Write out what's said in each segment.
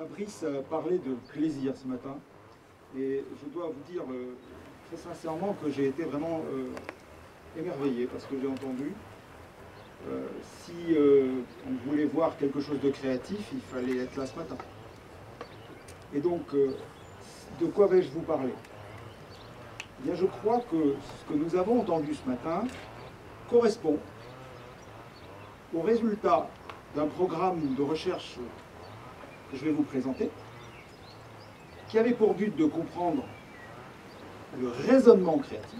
Fabrice a parlé de plaisir ce matin, et je dois vous dire très sincèrement que j'ai été vraiment émerveillé par ce que j'ai entendu. Si on voulait voir quelque chose de créatif, il fallait être là ce matin. Et donc, de quoi vais-je vous parler? Eh bien, je crois que ce que nous avons entendu ce matin correspond au résultat d'un programme de recherche que je vais vous présenter, qui avait pour but de comprendre le raisonnement créatif,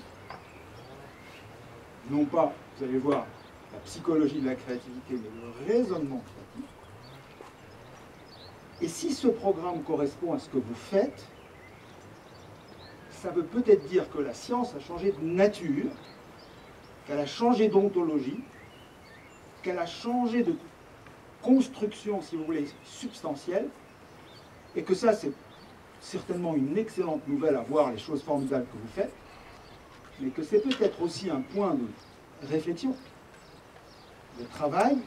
non pas, vous allez voir, la psychologie de la créativité, mais le raisonnement créatif. Et si ce programme correspond à ce que vous faites, ça veut peut-être dire que la science a changé de nature, qu'elle a changé d'ontologie, qu'elle a changé de construction, si vous voulez, substantielle, et que ça, c'est certainement une excellente nouvelle à voir les choses formidables que vous faites, mais que c'est peut-être aussi un point de réflexion, de travail,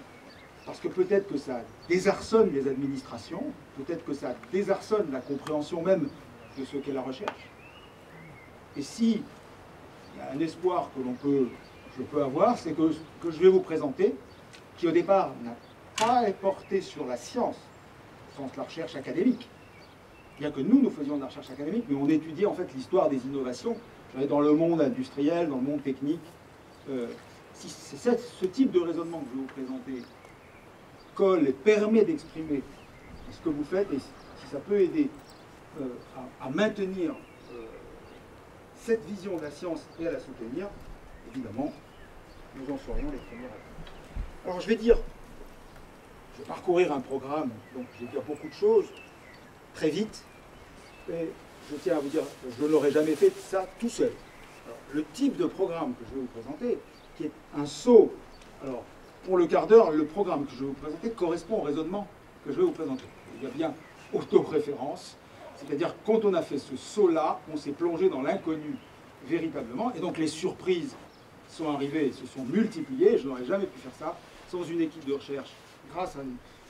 parce que peut-être que ça désarçonne les administrations, peut-être que ça désarçonne la compréhension même de ce qu'est la recherche. Et si il y a un espoir que je peux avoir, c'est que ce que je vais vous présenter, qui au départ n'a pas porté sur la science, au sens de la recherche académique, bien que nous faisions de la recherche académique, mais on étudiait en fait l'histoire des innovations dans le monde industriel, dans le monde technique. Si c'est ce type de raisonnement que je vais vous présenter colle et permet d'exprimer ce que vous faites, et si ça peut aider à maintenir cette vision de la science et à la soutenir, évidemment, nous en serions les premiers à faire. Alors je vais parcourir un programme, donc je vais dire beaucoup de choses, très vite, et je tiens à vous dire, je ne l'aurais jamais fait ça tout seul. Alors, le type de programme que je vais vous présenter, qui est un saut, alors pour le quart d'heure, le programme que je vais vous présenter correspond au raisonnement que je vais vous présenter. Il y a bien autoréférence, c'est-à-dire quand on a fait ce saut-là, on s'est plongé dans l'inconnu véritablement, et donc les surprises sont arrivées et se sont multipliées. Je n'aurais jamais pu faire ça sans une équipe de recherche, grâce à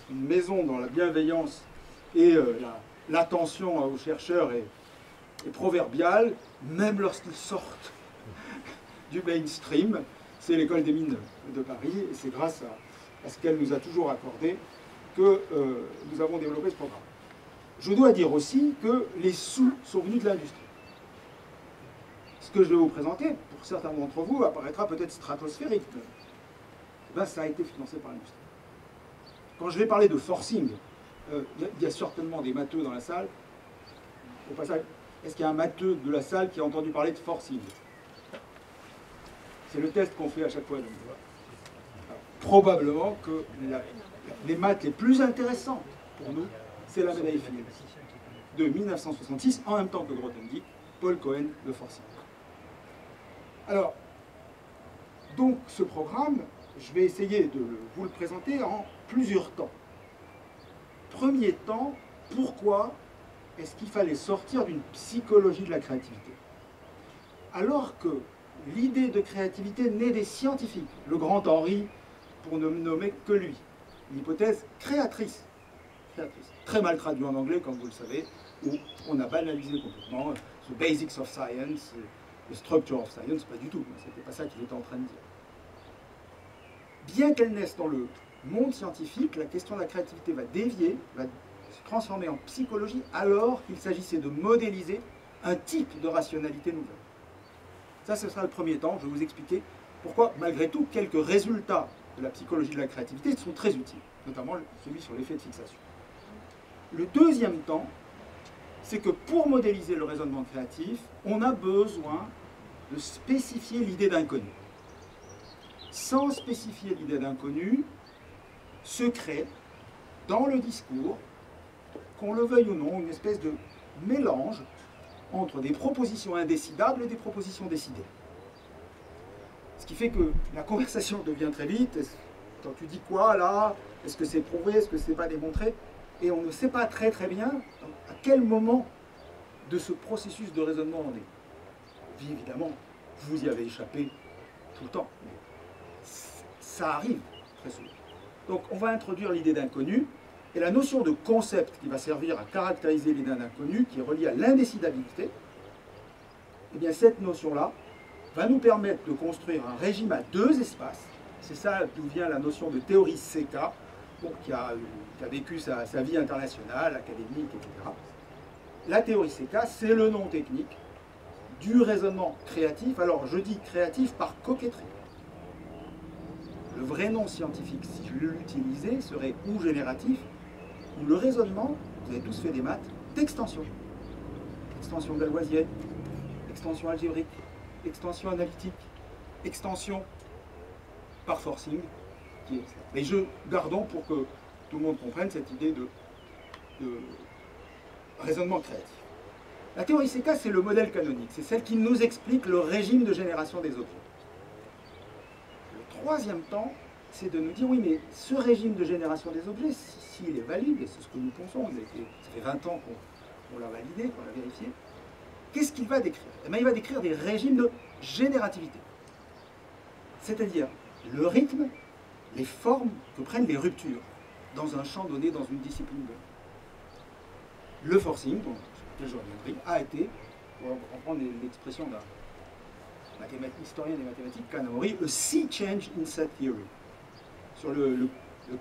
une maison dont la bienveillance et l'attention aux chercheurs est proverbiale, même lorsqu'ils sortent du mainstream. C'est l'école des mines de Paris, et c'est grâce à ce qu'elle nous a toujours accordé que nous avons développé ce programme. Je dois dire aussi que les sous sont venus de l'industrie. Ce que je vais vous présenter, pour certains d'entre vous, apparaîtra peut-être stratosphérique. Ben, ça a été financé par l'industrie. Quand je vais parler de forcing, il y a certainement des matheux dans la salle. Au passage, est-ce qu'il y a un matheux de la salle qui a entendu parler de forcing? C'est le test qu'on fait à chaque fois. Donc, alors, probablement que les maths les plus intéressantes pour nous, c'est la médaille Fields de 1966, en même temps que Grothendieck, Paul Cohen, de forcing. Alors, donc ce programme, je vais essayer de vous le présenter en plusieurs temps. Premier temps, pourquoi est-ce qu'il fallait sortir d'une psychologie de la créativité? Alors que l'idée de créativité naît des scientifiques, le grand Henry, pour ne nommer que lui, l'hypothèse créatrice, très mal traduit en anglais, comme vous le savez, où on a banalisé complètement the basics of science, the structure of science, pas du tout, c'était pas ça qu'il était en train de dire. Bien qu'elle naisse dans le monde scientifique, la question de la créativité va dévier, va se transformer en psychologie, alors qu'il s'agissait de modéliser un type de rationalité nouvelle. Ça, ce sera le premier temps. Je vais vous expliquer pourquoi, malgré tout, quelques résultats de la psychologie de la créativité sont très utiles, notamment celui sur l'effet de fixation. Le deuxième temps, c'est que pour modéliser le raisonnement créatif, on a besoin de spécifier l'idée d'inconnu. Sans spécifier l'idée d'inconnu, se crée dans le discours, qu'on le veuille ou non, une espèce de mélange entre des propositions indécidables et des propositions décidées. Ce qui fait que la conversation devient très vite. Quand tu dis quoi là? Est-ce que c'est prouvé? Est-ce que c'est pas démontré? Et on ne sait pas très bien à quel moment de ce processus de raisonnement on est. Puis évidemment, vous y avez échappé tout le temps. Ça arrive très souvent. Donc on va introduire l'idée d'inconnu, Et la notion de concept qui va servir à caractériser l'idée d'inconnu, qui est reliée à l'indécidabilité, eh bien cette notion-là va nous permettre de construire un régime à deux espaces. C'est ça d'où vient la notion de théorie CK, bon, qui a vécu sa vie internationale, académique, etc. La théorie CK, c'est le nom technique du raisonnement créatif. Alors je dis créatif par coquetterie. Le vrai nom scientifique, si je l'utilisais, serait ou génératif, ou le raisonnement, vous avez tous fait des maths, d'extension. Extension galoisienne, extension algébrique, extension analytique, extension par forcing. Mais gardons pour que tout le monde comprenne cette idée de raisonnement créatif. La théorie CK, c'est le modèle canonique, c'est celle qui nous explique le régime de génération des objets. Le troisième temps, c'est de nous dire, oui, mais ce régime de génération des objets, s'il est valide, et c'est ce que nous pensons, ça fait 20 ans qu'on l'a validé, qu'on l'a vérifié, qu'est-ce qu'il va décrire? Eh bien, il va décrire des régimes de générativité. C'est-à-dire le rythme, les formes que prennent les ruptures dans un champ donné, dans une discipline donnée. Le forcing, dont je reviendrai, a été, pour reprendre l'expression d'un historien des mathématiques, Kanamori, a sea change in set theory. Sur le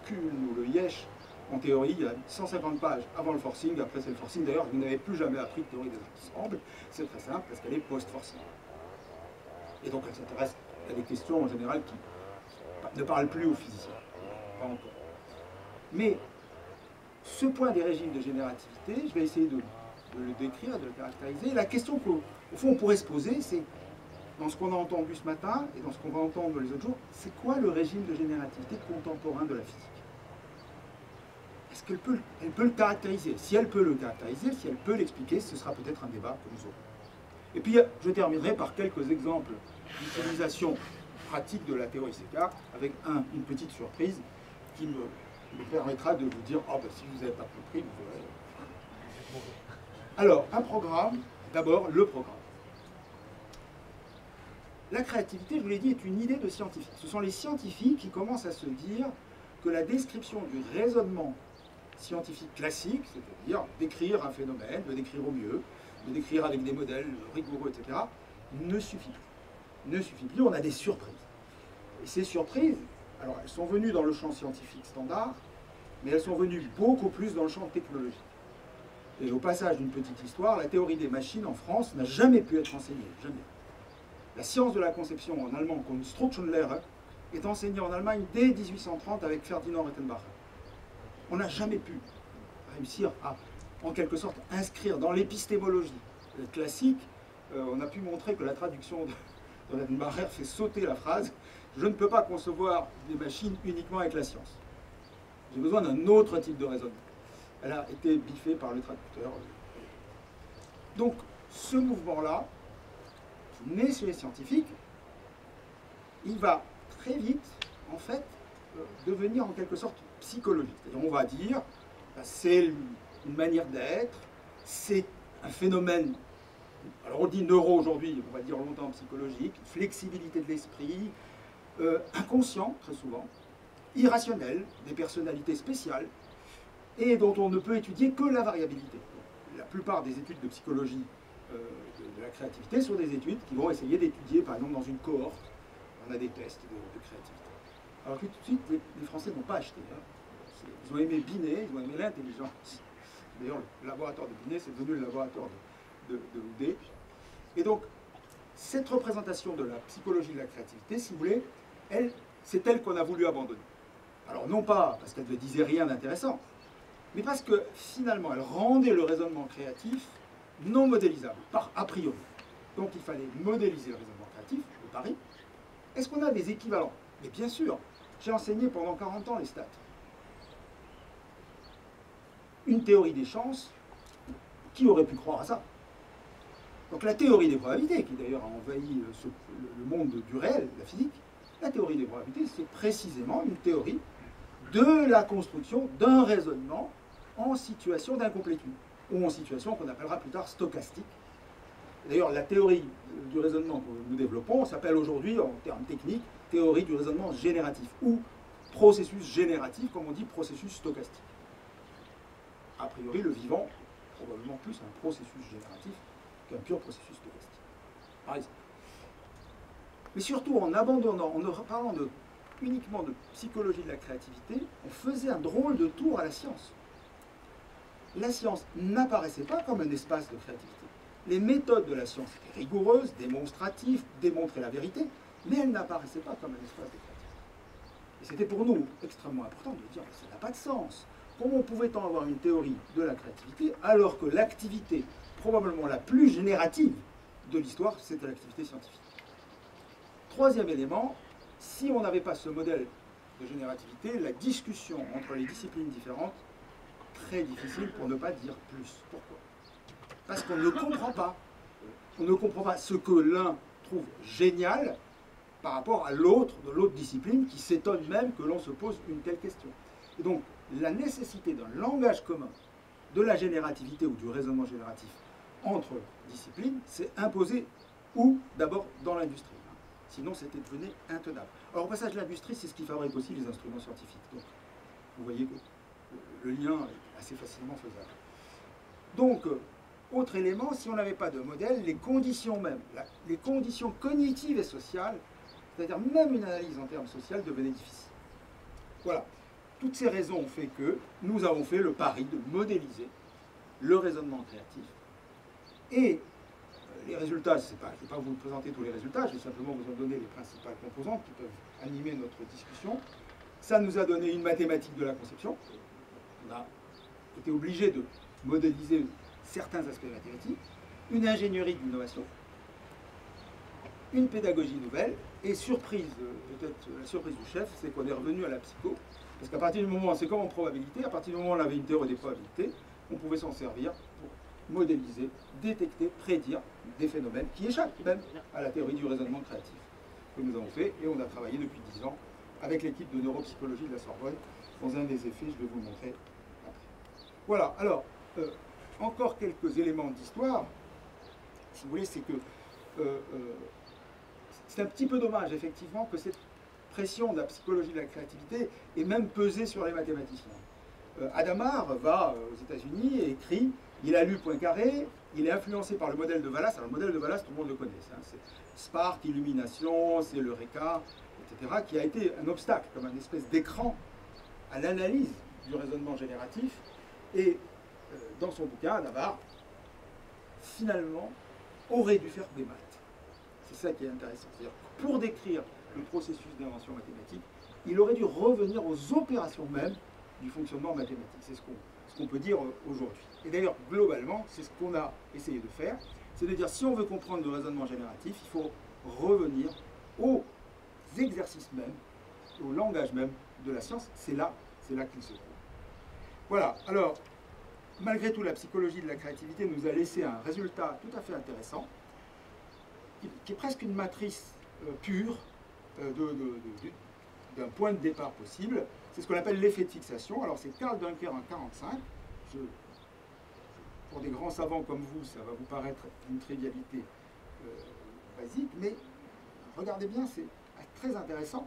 Kuln ou le Yesh, en théorie, il y a 150 pages avant le forcing, après c'est le forcing. D'ailleurs, vous n'avez plus jamais appris de théorie des ensembles, c'est très simple, parce qu'elle est post-forcing. Et donc elle s'intéresse à des questions en général qui ne parlent plus aux physiciens, pas encore. Mais ce point des régimes de générativité, je vais essayer de le décrire, de le caractériser. La question qu'au fond on pourrait se poser, c'est, dans ce qu'on a entendu ce matin et dans ce qu'on va entendre les autres jours, c'est quoi le régime de générativité contemporain de la physique? Est-ce qu'elle peut le caractériser? Si elle peut le caractériser, si elle peut l'expliquer, ce sera peut-être un débat que nous aurons. Et puis je terminerai par quelques exemples d'utilisation pratique de la théorie CK, avec une petite surprise qui me permettra de vous dire, oh, ben, si vous n'avez pas compris, vous verrez. Alors, un programme, d'abord le programme. La créativité, je vous l'ai dit, est une idée de scientifique. Ce sont les scientifiques qui commencent à se dire que la description du raisonnement scientifique classique, c'est-à-dire décrire un phénomène, le décrire au mieux, le décrire avec des modèles rigoureux, etc., ne suffit plus. Ne suffit plus, on a des surprises. Et ces surprises, alors elles sont venues dans le champ scientifique standard, mais elles sont venues beaucoup plus dans le champ technologique. Et au passage d'une petite histoire, la théorie des machines en France n'a jamais pu être enseignée, jamais. La science de la conception en allemand, Konstruktionslehre, est enseignée en Allemagne dès 1830 avec Ferdinand Rettenbacher. On n'a jamais pu réussir à, en quelque sorte, inscrire dans l'épistémologie classique. On a pu montrer que la traduction de Rettenbacher fait sauter la phrase « Je ne peux pas concevoir des machines uniquement avec la science. J'ai besoin d'un autre type de raisonnement. » Elle a été biffée par le traducteur. Donc, ce mouvement-là, qui naît chez les scientifiques, il va très vite, en fait, devenir en quelque sorte psychologique. C'est-à-dire, on va dire, c'est une manière d'être, c'est un phénomène, alors on dit neuro aujourd'hui, on va dire longtemps psychologique, flexibilité de l'esprit, inconscient, très souvent, irrationnel, des personnalités spéciales, et dont on ne peut étudier que la variabilité. La plupart des études de psychologie de la créativité sont des études qui vont essayer d'étudier, par exemple, dans une cohorte, on a des tests de créativité. Alors tout de suite, les Français n'ont pas acheté. Hein. Ils ont aimé Binet, ils ont aimé l'intelligence. D'ailleurs, le laboratoire de Binet, c'est devenu le laboratoire de Houdet. Et donc, cette représentation de la psychologie de la créativité, si vous voulez, c'est elle qu'on a voulu abandonner. Alors non pas parce qu'elle ne disait rien d'intéressant, mais parce que finalement, elle rendait le raisonnement créatif non modélisable, a priori. Donc il fallait modéliser le raisonnement créatif, je parie. Est-ce qu'on a des équivalents? Mais bien sûr, j'ai enseigné pendant 40 ans les stats. Une théorie des chances, qui aurait pu croire à ça? Donc la théorie des probabilités, qui d'ailleurs a envahi le monde du réel, la physique, la théorie des probabilités, c'est précisément une théorie de la construction d'un raisonnement en situation d'incomplétude, ou en situation qu'on appellera plus tard stochastique. D'ailleurs, la théorie du raisonnement que nous développons s'appelle aujourd'hui, en termes techniques, théorie du raisonnement génératif, ou processus génératif, comme on dit processus stochastique. a priori, le vivant est probablement plus un processus génératif qu'un pur processus stochastique, par exemple. Mais surtout, en abandonnant, en ne parlant uniquement de psychologie de la créativité, on faisait un drôle de tour à la science. La science n'apparaissait pas comme un espace de créativité. Les méthodes de la science étaient rigoureuses, démonstratives, démontraient la vérité, mais elles n'apparaissaient pas comme un espace de créativité. Et c'était pour nous extrêmement important de dire que ça n'a pas de sens. Comment pouvait-on avoir une théorie de la créativité alors que l'activité probablement la plus générative de l'histoire, c'était l'activité scientifique? Troisième élément, si on n'avait pas ce modèle de générativité, la discussion entre les disciplines différentes, très difficile pour ne pas dire plus. Pourquoi? Parce qu'on ne comprend pas. On ne comprend pas ce que l'un trouve génial par rapport à l'autre de l'autre discipline qui s'étonne même que l'on se pose une telle question. Et donc, la nécessité d'un langage commun de la générativité ou du raisonnement génératif entre disciplines s'est imposée où? D'abord dans l'industrie. Sinon, c'était devenu intenable. Alors, au passage, l'industrie, c'est ce qui fabrique aussi les instruments scientifiques. Donc, vous voyez que le lien est assez facilement faisable. Donc, autre élément, si on n'avait pas de modèle, les conditions même, les conditions cognitives et sociales, c'est-à-dire même une analyse en termes sociaux, devenaient difficiles. Voilà. Toutes ces raisons ont fait que nous avons fait le pari de modéliser le raisonnement créatif. Et les résultats, je ne vais pas vous présenter tous les résultats, je vais simplement vous en donner les principales composantes qui peuvent animer notre discussion. Ça nous a donné une mathématique de la conception. On a été obligé de modéliser certains aspects mathématiques, une ingénierie d'innovation, une pédagogie nouvelle, et surprise, peut-être la surprise du chef, c'est qu'on est revenu à la psycho, parce qu'à partir du moment, c'est comme en probabilité, à partir du moment où on avait une théorie des probabilités, on pouvait s'en servir pour modéliser, détecter, prédire des phénomènes qui échappent même à la théorie du raisonnement créatif que nous avons fait, et on a travaillé depuis 10 ans avec l'équipe de neuropsychologie de la Sorbonne. Dans un des effets, je vais vous le montrer après. Voilà, alors, encore quelques éléments d'histoire, si vous voulez, c'est que c'est un petit peu dommage, effectivement, que cette pression de la psychologie de la créativité ait même pesé sur les mathématiciens. Hadamard va aux États-Unis et écrit, il a lu Poincaré, il est influencé par le modèle de Wallace. Alors le modèle de Wallace, tout le monde le connaît, c'est Spark, illumination, c'est l'Eureka, etc., qui a été un obstacle, comme un espèce d'écran à l'analyse du raisonnement génératif. Et dans son bouquin, Hadamard, finalement, aurait dû faire des maths. C'est ça qui est intéressant. C'est-à-dire que pour décrire le processus d'invention mathématique, il aurait dû revenir aux opérations même du fonctionnement mathématique. C'est ce qu'on peut dire aujourd'hui. Et d'ailleurs, globalement, c'est ce qu'on a essayé de faire. C'est de dire, si on veut comprendre le raisonnement génératif, il faut revenir aux exercices même, au langage même de la science. C'est là qu'il se trouve. Voilà. Alors, malgré tout, la psychologie de la créativité nous a laissé un résultat tout à fait intéressant, qui est presque une matrice pure d'un point de départ possible. C'est ce qu'on appelle l'effet de fixation. Alors c'est Karl Duncker en 1945. Pour des grands savants comme vous, ça va vous paraître une trivialité basique, mais regardez bien, c'est très intéressant,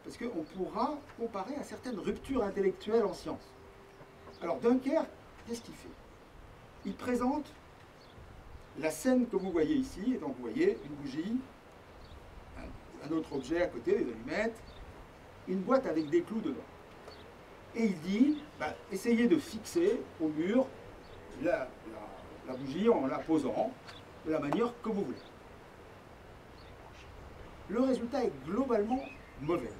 parce qu'on pourra comparer à certaines ruptures intellectuelles en sciences. Alors Duncker, qu'est-ce qu'il fait? Il présente la scène que vous voyez ici, et donc vous voyez une bougie, un autre objet à côté, des allumettes, une boîte avec des clous dedans. Et il dit, essayez de fixer au mur la bougie en la posant de la manière que vous voulez. Le résultat est globalement mauvais.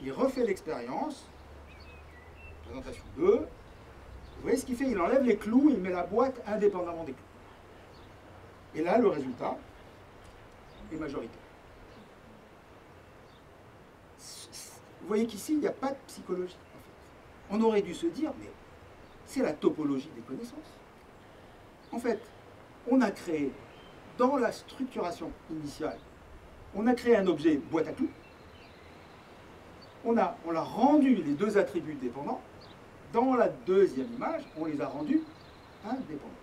Il refait l'expérience, présentation 2, vous voyez ce qu'il fait? Il enlève les clous, il met la boîte indépendamment des clous. Et là, le résultat est majoritaire. Vous voyez qu'ici, il n'y a pas de psychologie. En fait. On aurait dû se dire, mais c'est la topologie des connaissances. En fait, on a créé, dans la structuration initiale, on a créé un objet boîte à clous. On l'a rendu les deux attributs dépendants. Dans la deuxième image, on les a rendus indépendants.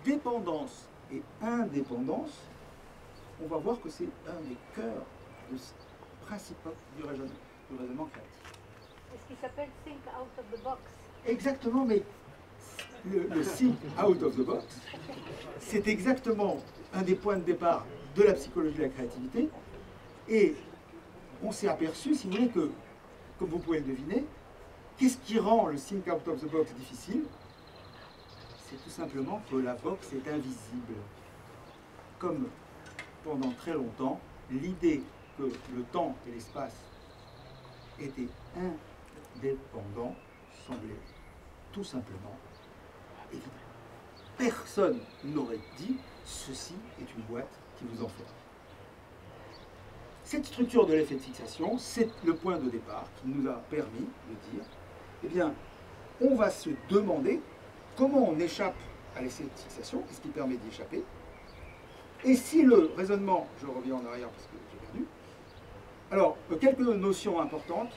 Dépendance et indépendance, on va voir que c'est un des cœurs principaux du raisonnement créatif. C'est ce qui s'appelle think out of the box. Exactement, mais le think out of the box, c'est exactement un des points de départ de la psychologie de la créativité. Et on s'est aperçu, si vous voulez, que, comme vous pouvez le deviner, qu'est-ce qui rend le think out of the box difficile? C'est tout simplement que la box est invisible. Comme pendant très longtemps, l'idée que le temps et l'espace étaient indépendants semblait tout simplement évident. Personne n'aurait dit « ceci est une boîte qui vous enferme ». Cette structure de l'effet de fixation, c'est le point de départ qui nous a permis de dire eh bien, on va se demander comment on échappe à l'effet de fixation, qu'est-ce qui permet d'y échapper. Et si le raisonnement, je reviens en arrière parce que j'ai perdu, alors quelques notions importantes,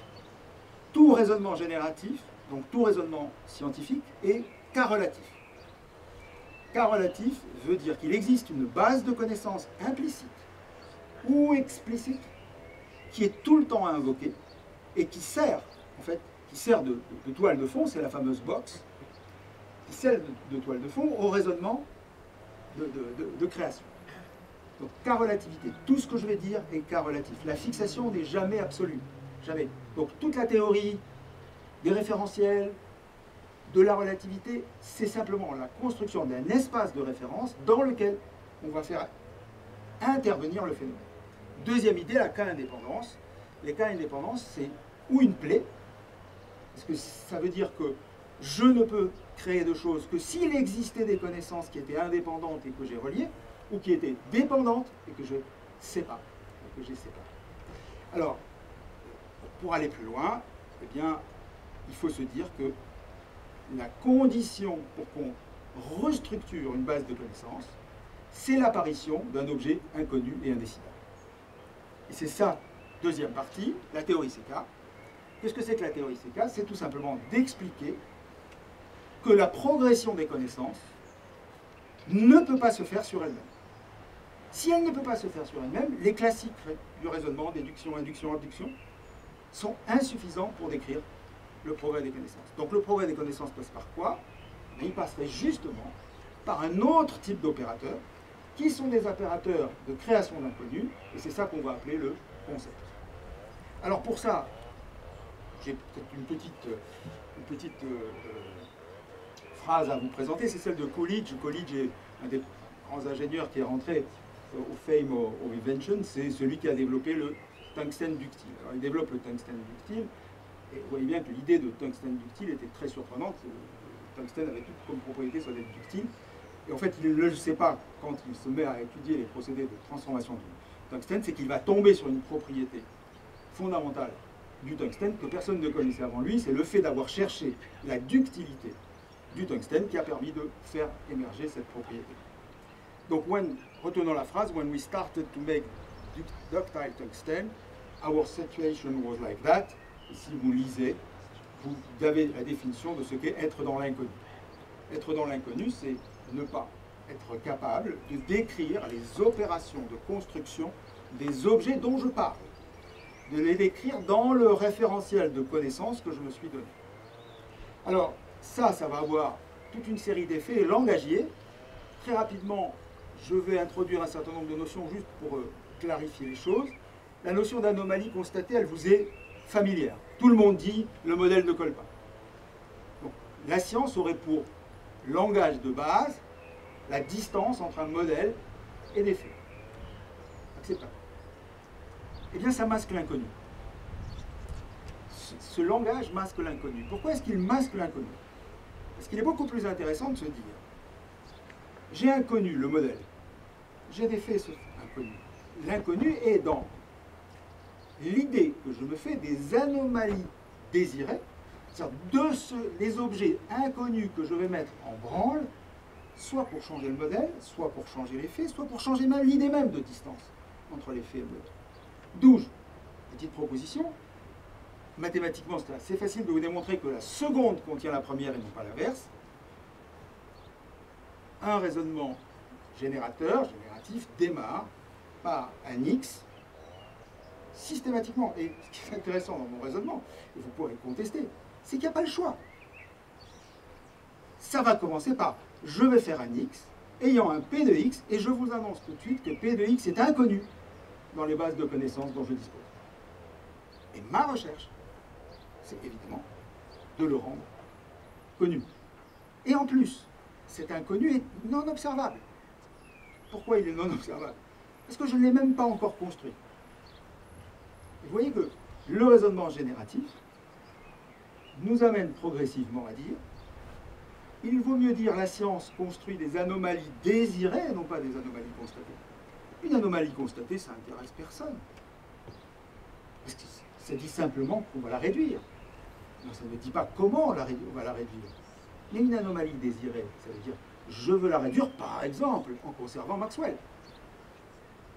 tout raisonnement génératif, donc tout raisonnement scientifique, est cas relatif. Cas relatif veut dire qu'il existe une base de connaissances implicite ou explicite qui est tout le temps à invoquer et qui sert, en fait, qui sert de toile de fond, c'est la fameuse box, qui sert de toile de fond au raisonnement de création. Donc, cas relativité, tout ce que je vais dire est cas relatif. La fixation n'est jamais absolue, jamais. Donc, toute la théorie des référentiels, de la relativité, c'est simplement la construction d'un espace de référence dans lequel on va faire intervenir le phénomène. Deuxième idée, la cas indépendance. Les cas indépendance, c'est ou une plaie, parce que ça veut dire que je ne peux créer de choses que s'il existait des connaissances qui étaient indépendantes et que j'ai reliées, ou qui étaient dépendantes et que je sépare. Alors, pour aller plus loin, eh bien, il faut se dire que la condition pour qu'on restructure une base de connaissances, c'est l'apparition d'un objet inconnu et indécidable. Et c'est ça, deuxième partie, la théorie CK. Qu'est-ce que c'est que la théorie CK? C'est tout simplement d'expliquer que la progression des connaissances ne peut pas se faire sur elle-même. Si elle ne peut pas se faire sur elle-même, les classiques du raisonnement, déduction, induction, abduction, sont insuffisants pour décrire le progrès des connaissances. Donc le progrès des connaissances passe par quoi? Il passerait justement par un autre type d'opérateurs, qui sont des opérateurs de création d'inconnus, et c'est ça qu'on va appeler le concept. Alors pour ça, j'ai peut-être une petite phrase à vous présenter, c'est celle de Coolidge. Coolidge est un des grands ingénieurs qui est rentré au Fame of Invention, c'est celui qui a développé le tungstène ductile. Alors il développe le tungstène ductile, et vous voyez bien que l'idée de tungstène ductile était très surprenante. Le tungstène avait toute comme propriété soit d'être ductile. Et en fait, il ne le sait pas quand il se met à étudier les procédés de transformation du tungstène, c'est qu'il va tomber sur une propriété fondamentale du tungstène que personne ne connaissait avant lui, c'est le fait d'avoir cherché la ductilité du tungstène qui a permis de faire émerger cette propriété. Donc, retenons la phrase, when we started to make ductile tungsten, our situation was like that. Et si vous lisez, vous avez la définition de ce qu'est être dans l'inconnu. Être dans l'inconnu, c'est ne pas être capable de décrire les opérations de construction des objets dont je parle, de les décrire dans le référentiel de connaissances que je me suis donné. Alors, ça va avoir toute une série d'effets langagiers. Très rapidement, je vais introduire un certain nombre de notions juste pour clarifier les choses. La notion d'anomalie constatée, elle vous est familière. Tout le monde dit le modèle ne colle pas. Donc, la science aurait pour langage de base la distance entre un modèle et des faits. Acceptable. Eh bien, ça masque l'inconnu. Ce langage masque l'inconnu. Pourquoi est-ce qu'il masque l'inconnu? Parce qu'il est beaucoup plus intéressant de se dire j'ai inconnu le modèle, j'ai des faits inconnus. L'inconnu est dans l'idée que je me fais des anomalies désirées, c'est-à-dire des objets inconnus que je vais mettre en branle, soit pour changer le modèle, soit pour changer les faits, soit pour changer même l'idée même de distance entre les faits et le modèle. D'où, petite proposition, mathématiquement c'est assez facile de vous démontrer que la seconde contient la première et non pas l'inverse. Un raisonnement génératif, démarre par un X systématiquement. Et ce qui est intéressant dans mon raisonnement, et vous pourrez le contester, c'est qu'il n'y a pas le choix. Ça va commencer par « je vais faire un x » ayant un P de x, et je vous annonce tout de suite que P de x est inconnu dans les bases de connaissances dont je dispose. Et ma recherche, c'est évidemment de le rendre connu. Et en plus, cet inconnu est non observable. Pourquoi il est non observable? Parce que je ne l'ai même pas encore construit. Et vous voyez que le raisonnement génératif nous amène progressivement à dire il vaut mieux dire la science construit des anomalies désirées, non pas des anomalies constatées. Une anomalie constatée, ça n'intéresse personne. Parce que ça dit simplement qu'on va la réduire. Non, ça ne dit pas comment on va la réduire. Mais une anomalie désirée, ça veut dire je veux la réduire, par exemple, en conservant Maxwell.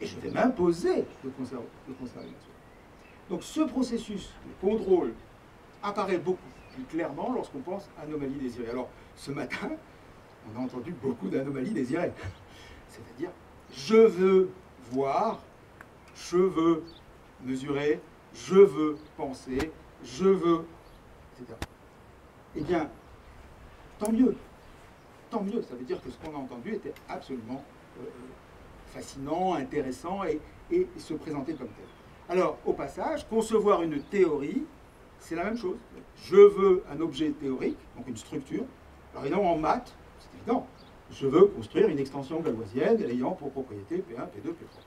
Et je vais m'imposer de conserver Maxwell. Donc ce processus de contrôle apparaît beaucoup plus clairement lorsqu'on pense anomalie désirée. Alors, ce matin, on a entendu beaucoup d'anomalies désirées. C'est-à-dire, je veux voir, je veux mesurer, je veux penser, je veux, etc. Eh bien, tant mieux. Tant mieux. Ça veut dire que ce qu'on a entendu était absolument fascinant, intéressant et se présenter comme tel. Alors, au passage, concevoir une théorie, c'est la même chose. Je veux un objet théorique, donc une structure. Alors évidemment, en maths, c'est évident. Je veux construire une extension galoisienne ayant pour propriété P1, P2, P3.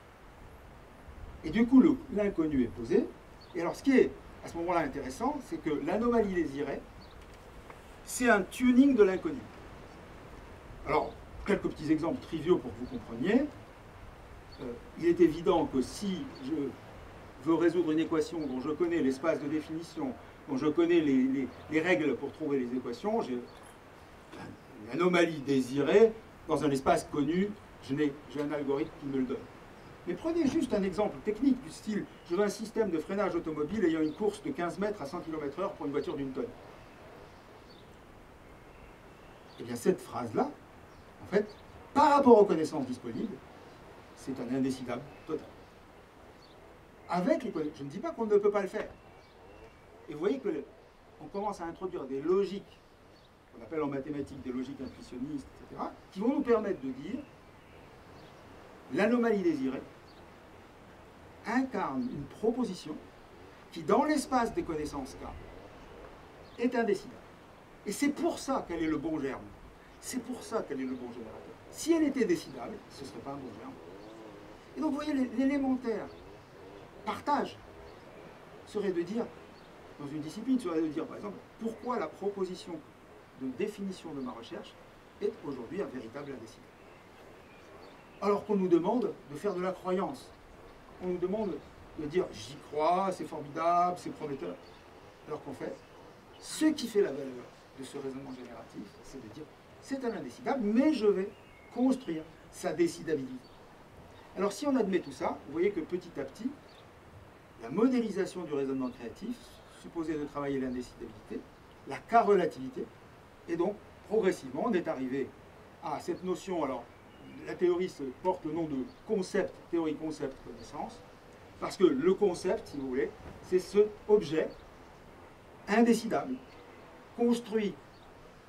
Et du coup, l'inconnu est posé. Et alors, ce qui est à ce moment-là intéressant, c'est que l'anomalie désirée, c'est un tuning de l'inconnu. Alors, quelques petits exemples triviaux pour que vous compreniez. Il est évident que si je veux résoudre une équation dont je connais l'espace de définition, dont je connais les règles pour trouver les équations, j'ai une anomalie désirée dans un espace connu, j'ai un algorithme qui me le donne. Mais prenez juste un exemple technique du style « je veux un système de freinage automobile ayant une course de 15 mètres à 100 km/h pour une voiture d'une tonne ». Eh bien cette phrase-là, en fait, par rapport aux connaissances disponibles, c'est un indécidable total. Avec les connaissances, je ne dis pas qu'on ne peut pas le faire. Et vous voyez qu'on commence à introduire des logiques, qu'on appelle en mathématiques des logiques intuitionnistes, etc., qui vont nous permettre de dire l'anomalie désirée incarne une proposition qui, dans l'espace des connaissances K, est indécidable. Et c'est pour ça qu'elle est le bon germe. C'est pour ça qu'elle est le bon générateur. Si elle était décidable, ce ne serait pas un bon germe. Et donc, vous voyez, l'élémentaire partage serait de dire, dans une discipline, serait de dire, par exemple, pourquoi la proposition de définition de ma recherche est aujourd'hui un véritable indécidable. Alors qu'on nous demande de faire de la croyance. On nous demande de dire, j'y crois, c'est formidable, c'est prometteur. Alors qu'en fait, ce qui fait la valeur de ce raisonnement génératif, c'est de dire, c'est un indécidable, mais je vais construire sa décidabilité. Alors si on admet tout ça, vous voyez que petit à petit, la modélisation du raisonnement créatif, supposée de travailler l'indécidabilité, la K-relativité, et donc progressivement on est arrivé à cette notion, alors la théorie porte le nom de concept, théorie concept connaissance, parce que le concept, si vous voulez, c'est ce objet indécidable, construit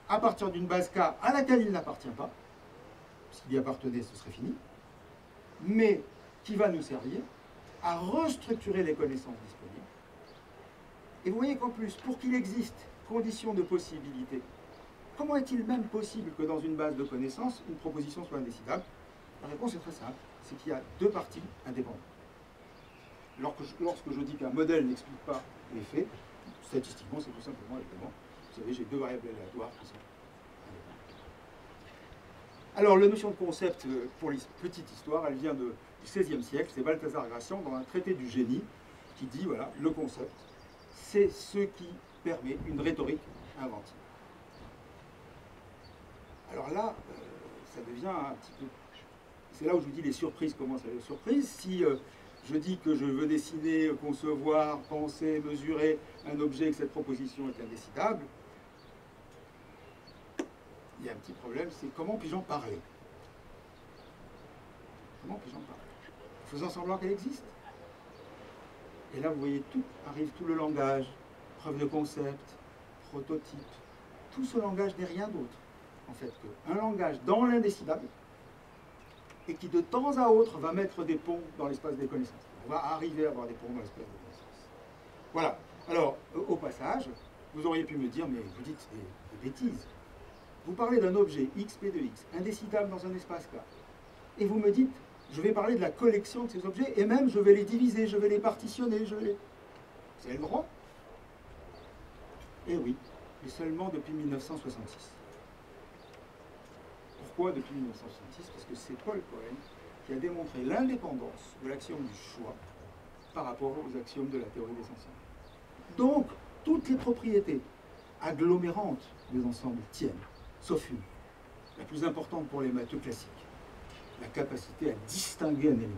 à partir d'une base K à laquelle il n'appartient pas, s'il y appartenait ce serait fini, mais qui va nous servir à restructurer les connaissances disponibles. Et vous voyez qu'en plus, pour qu'il existe conditions de possibilité, comment est-il même possible que dans une base de connaissances, une proposition soit indécidable? La réponse est très simple, c'est qu'il y a deux parties indépendantes. Lorsque je dis qu'un modèle n'explique pas les faits, statistiquement, c'est tout simplement, évidemment, vous savez, j'ai deux variables aléatoires qui sont indépendantes. Alors, la notion de concept, pour la petite histoire, elle vient du XVIe siècle, c'est Balthazar Gracian dans un traité du génie qui dit, voilà, le concept, c'est ce qui permet une rhétorique inventive. Alors là, ça devient un petit peu... C'est là où je vous dis les surprises commencent à être surprises. Si je dis que je veux dessiner, concevoir, penser, mesurer un objet et que cette proposition est indécidable, il y a un petit problème, c'est comment puis-je en parler? Comment puis-je en parler? Faisant semblant qu'elle existe. Et là, vous voyez, arrive tout le langage, preuve de concept, prototype. Tout ce langage n'est rien d'autre, en fait, qu'un langage dans l'indécidable et qui, de temps à autre, va mettre des ponts dans l'espace des connaissances. On va arriver à avoir des ponts dans l'espace des connaissances. Voilà. Alors, au passage, vous auriez pu me dire, mais vous dites des bêtises. Vous parlez d'un objet x, p de x, indécidable dans un espace K. Et vous me dites, je vais parler de la collection de ces objets, et même je vais les diviser, je vais les partitionner, je vais les... Vous avez le droit? Eh oui, mais seulement depuis 1966. Pourquoi depuis 1966? Parce que c'est Paul Cohen qui a démontré l'indépendance de l'axiome du choix par rapport aux axiomes de la théorie des ensembles. Donc, toutes les propriétés agglomérantes des ensembles tiennent, sauf une, la plus importante pour les matheux classiques, la capacité à distinguer un élément.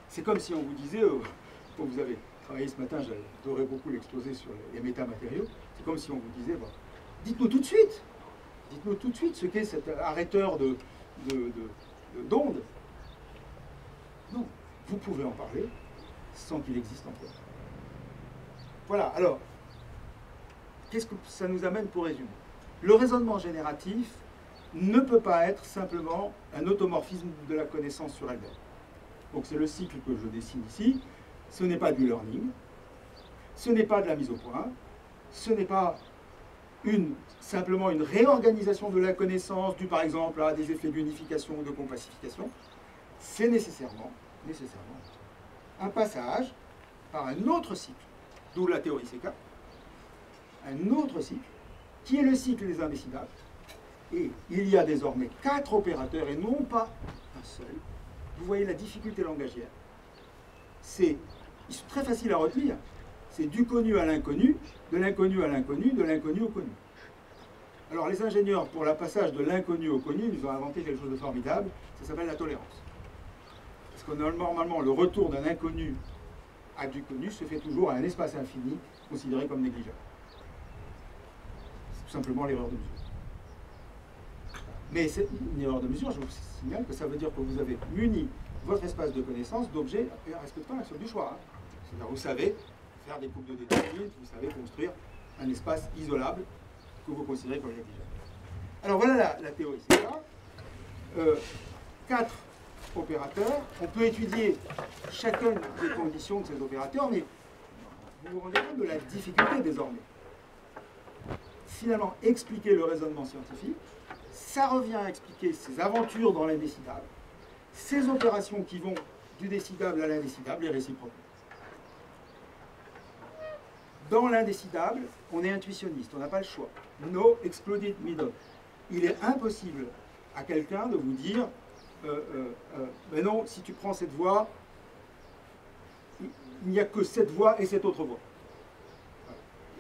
C'est comme si on vous disait, quand vous avez travaillé ce matin, j'adorais beaucoup l'exposé sur les métamatériaux, c'est comme si on vous disait, dites-nous tout de suite ce qu'est cet arrêteur d'ondes. Non, vous pouvez en parler sans qu'il existe encore. Voilà, alors, qu'est-ce que ça nous amène pour résumer? Le raisonnement génératif ne peut pas être simplement un automorphisme de la connaissance sur elle-même. Donc c'est le cycle que je dessine ici. Ce n'est pas du learning, ce n'est pas de la mise au point, ce n'est pas simplement une réorganisation de la connaissance due par exemple à des effets d'unification ou de compacification. C'est nécessairement un passage par un autre cycle, d'où la théorie CK, un autre cycle, qui est le cycle des indécidables. Et il y a désormais 4 opérateurs et non pas un seul. Vous voyez la difficulté langagière. Ils sont très faciles à retenir. C'est du connu à l'inconnu, de l'inconnu à l'inconnu, de l'inconnu au connu. Alors les ingénieurs, pour le passage de l'inconnu au connu, ils ont inventé quelque chose de formidable, ça s'appelle la tolérance. Parce que normalement, le retour d'un inconnu à du connu se fait toujours à un espace infini, considéré comme négligeable. C'est tout simplement l'erreur de mesure. Mais c'est une erreur de mesure, je vous signale que ça veut dire que vous avez muni votre espace de connaissance d'objets respectant l'axiome du choix. C'est-à-dire vous savez faire des coupes de déterminisme, vous savez construire un espace isolable que vous considérez comme négligeable. Alors voilà la théorie, c'est ça. 4 opérateurs. On peut étudier chacune des conditions de ces opérateurs, mais vous vous rendez compte de la difficulté désormais. Finalement, expliquer le raisonnement scientifique, ça revient à expliquer ces aventures dans l'indécidable, ces opérations qui vont du décidable à l'indécidable et réciproquement. Dans l'indécidable, on est intuitionniste, on n'a pas le choix. No excluded middle. Il est impossible à quelqu'un de vous dire mais non, si tu prends cette voie, il n'y a que cette voie et cette autre voie.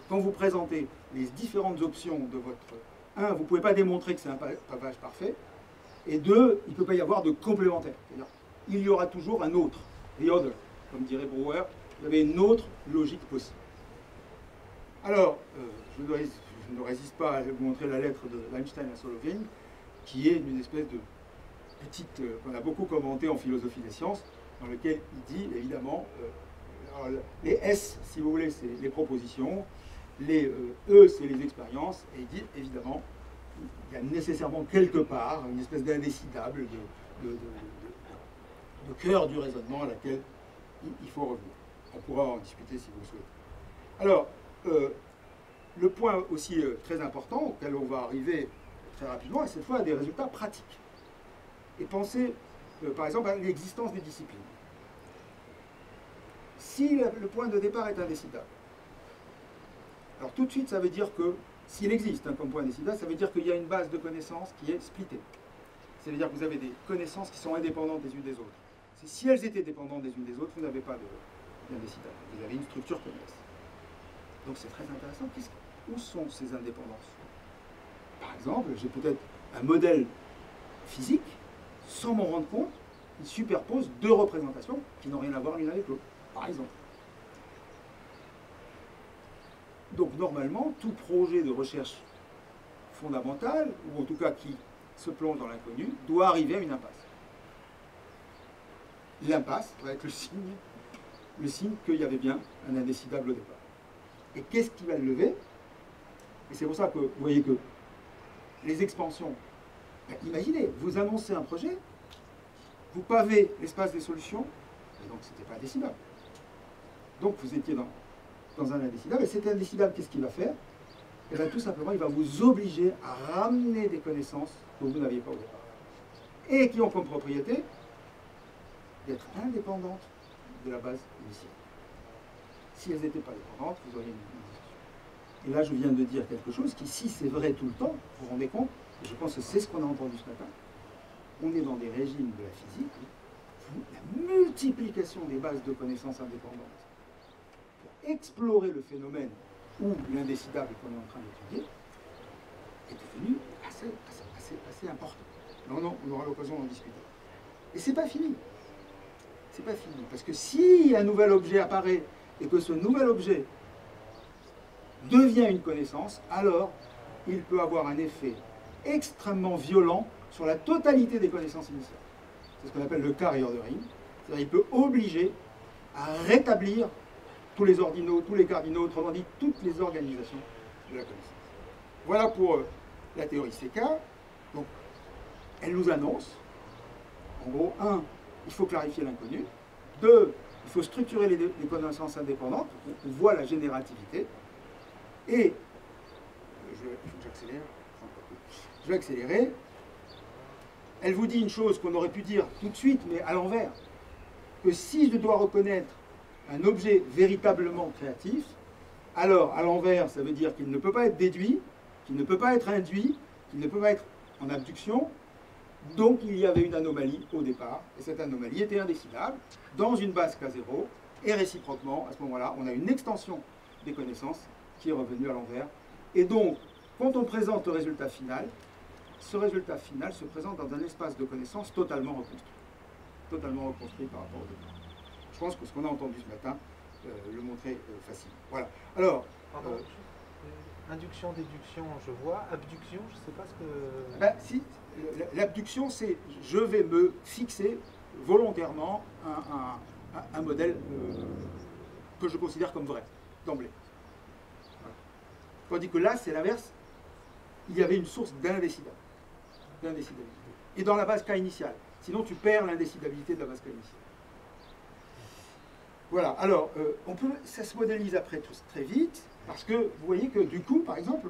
Quand vous présentez les différentes options de votre... 1, vous ne pouvez pas démontrer que c'est un pavage parfait, et 2, il ne peut pas y avoir de complémentaire. C'est-à-dire, il y aura toujours un autre, the other, comme dirait Brouwer, il y avait une autre logique possible. Alors, je ne résiste pas à vous montrer la lettre de Einstein à Solovin, qui est une espèce de petite, qu'on a beaucoup commenté en philosophie des sciences, dans lequel il dit, évidemment, les S, si vous voulez, c'est les propositions, les E, c'est les expériences, et il dit, évidemment, il y a nécessairement quelque part une espèce d'indécidable, de cœur du raisonnement à laquelle il faut revenir. On pourra en discuter si vous le souhaitez. Alors, le point aussi très important, auquel on va arriver très rapidement, et cette fois à des résultats pratiques. Et pensez, par exemple, à l'existence des disciplines. Si le point de départ est indécidable, alors tout de suite, ça veut dire que, s'il existe comme point indécidable, ça veut dire qu'il y a une base de connaissances qui est splittée. C'est-à-dire que vous avez des connaissances qui sont indépendantes des unes des autres. Si elles étaient dépendantes des unes des autres, vous n'avez pas d'indécidable. Vous avez une structure connexe. Donc c'est très intéressant. Où sont ces indépendances? Par exemple, j'ai peut-être un modèle physique, sans m'en rendre compte, il superpose 2 représentations qui n'ont rien à voir l'une avec l'autre, par exemple. Donc normalement, tout projet de recherche fondamentale, ou en tout cas qui se plonge dans l'inconnu, doit arriver à une impasse. L'impasse va être le signe qu'il y avait bien un indécidable au départ. Et qu'est-ce qui va le lever? Et c'est pour ça que vous voyez que les expansions. Ben, imaginez, vous annoncez un projet, vous pavez l'espace des solutions, et donc c'était pas indécidable. Donc vous étiez dans un indécidable, et cet indécidable, qu'est-ce qu'il va faire? Et bien tout simplement, il va vous obliger à ramener des connaissances que vous n'aviez pas au départ. Et qui ont comme propriété d'être indépendantes de la base initiale. Si elles n'étaient pas dépendantes, vous auriez une discussion. Et là, je viens de dire quelque chose qui, si c'est vrai tout le temps, vous vous rendez compte, et je pense que c'est ce qu'on a entendu ce matin, on est dans des régimes de la physique, la multiplication des bases de connaissances indépendantes pour explorer le phénomène où l'indécidable qu'on est en train d'étudier est devenu assez important. Non, on aura l'occasion d'en discuter. Et c'est pas fini. C'est pas fini. Parce que si un nouvel objet apparaît et que ce nouvel objet devient une connaissance, alors il peut avoir un effet extrêmement violent sur la totalité des connaissances initiales. C'est ce qu'on appelle le carrier de ring. C'est-à-dire qu'il peut obliger à rétablir tous les ordinaux, tous les cardinaux, autrement dit, toutes les organisations de la connaissance. Voilà pour la théorie CK. Donc, elle nous annonce, en gros, 1, il faut clarifier l'inconnu. 2, il faut structurer les connaissances indépendantes. On voit la générativité. Et, je vais accélérer. Elle vous dit une chose qu'on aurait pu dire tout de suite, mais à l'envers. Que si je dois reconnaître un objet véritablement créatif, alors, à l'envers, ça veut dire qu'il ne peut pas être déduit, qu'il ne peut pas être induit, qu'il ne peut pas être en abduction. Donc, il y avait une anomalie au départ, et cette anomalie était indécidable dans une base K0, et réciproquement, à ce moment-là, on a une extension des connaissances qui est revenue à l'envers. Et donc, quand on présente le résultat final, ce résultat final se présente dans un espace de connaissances totalement reconstruit. Totalement reconstruit par rapport au départ. Je pense que ce qu'on a entendu ce matin le montrait facilement. Voilà. Alors... induction, déduction, je vois. Abduction, je ne sais pas ce que... Ben, si, l'abduction, c'est je vais me fixer volontairement un modèle que je considère comme vrai, d'emblée. Voilà. Tandis que là, c'est l'inverse. Il y avait une source d'indécidabilité. Et dans la base K initiale. Sinon, tu perds l'indécidabilité de la base K initiale. Voilà. Alors, ça se modélise après tout très vite, parce que vous voyez que du coup, par exemple,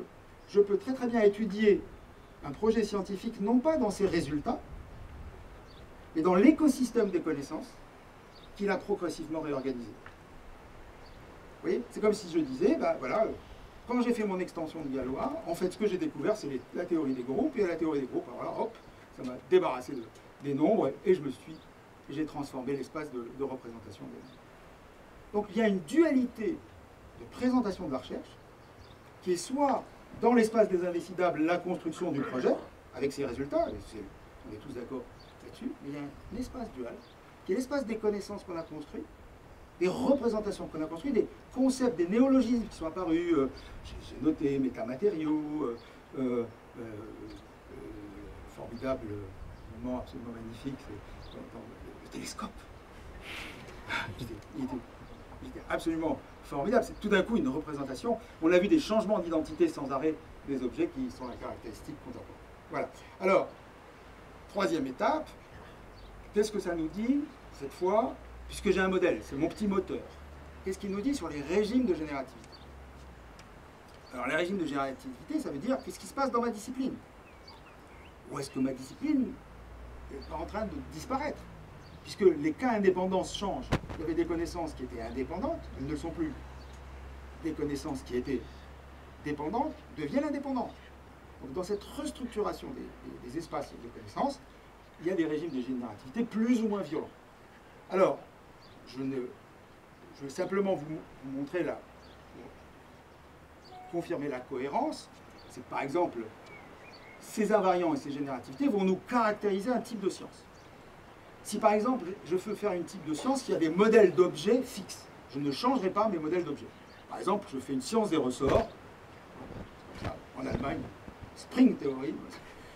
je peux très bien étudier un projet scientifique, non pas dans ses résultats, mais dans l'écosystème des connaissances qu'il a progressivement réorganisé. Vous voyez, c'est comme si je disais, ben voilà, quand j'ai fait mon extension de Galois, en fait, ce que j'ai découvert, c'est la théorie des groupes, et la théorie des groupes, alors voilà, hop, ça m'a débarrassé des nombres, et j'ai transformé l'espace de représentation des nombres. Donc, il y a une dualité de présentation de la recherche, qui est soit dans l'espace des indécidables, la construction du projet, avec ses résultats, on est tous d'accord là-dessus, mais il y a un espace dual, qui est l'espace des connaissances qu'on a construites, des représentations qu'on a construites, des concepts, des néologismes qui sont apparus, j'ai noté métamatériaux, formidable moment absolument magnifique, c'est dans le télescope. Il était absolument formidable. C'est tout d'un coup une représentation. On a vu des changements d'identité sans arrêt des objets qui sont la caractéristique contemporaine. Voilà. Alors, troisième étape, qu'est-ce que ça nous dit, cette fois, puisque j'ai un modèle, c'est mon petit moteur. Qu'est-ce qu'il nous dit sur les régimes de générativité? Alors, les régimes de générativité, ça veut dire qu'est-ce qui se passe dans ma discipline? Ou est-ce que ma discipline est en train de disparaître? Puisque les cas indépendances changent. Il y avait des connaissances qui étaient indépendantes, elles ne le sont plus. Des connaissances qui étaient dépendantes deviennent indépendantes. Donc dans cette restructuration des espaces de connaissances, il y a des régimes de générativité plus ou moins violents. Alors, je vais simplement vous montrer confirmer la cohérence. C'est que par exemple, ces invariants et ces générativités vont nous caractériser un type de science. Si par exemple, je veux faire une type de science qui a des modèles d'objets fixes, je ne changerai pas mes modèles d'objets. Par exemple, je fais une science des ressorts, en Allemagne, Spring Theory,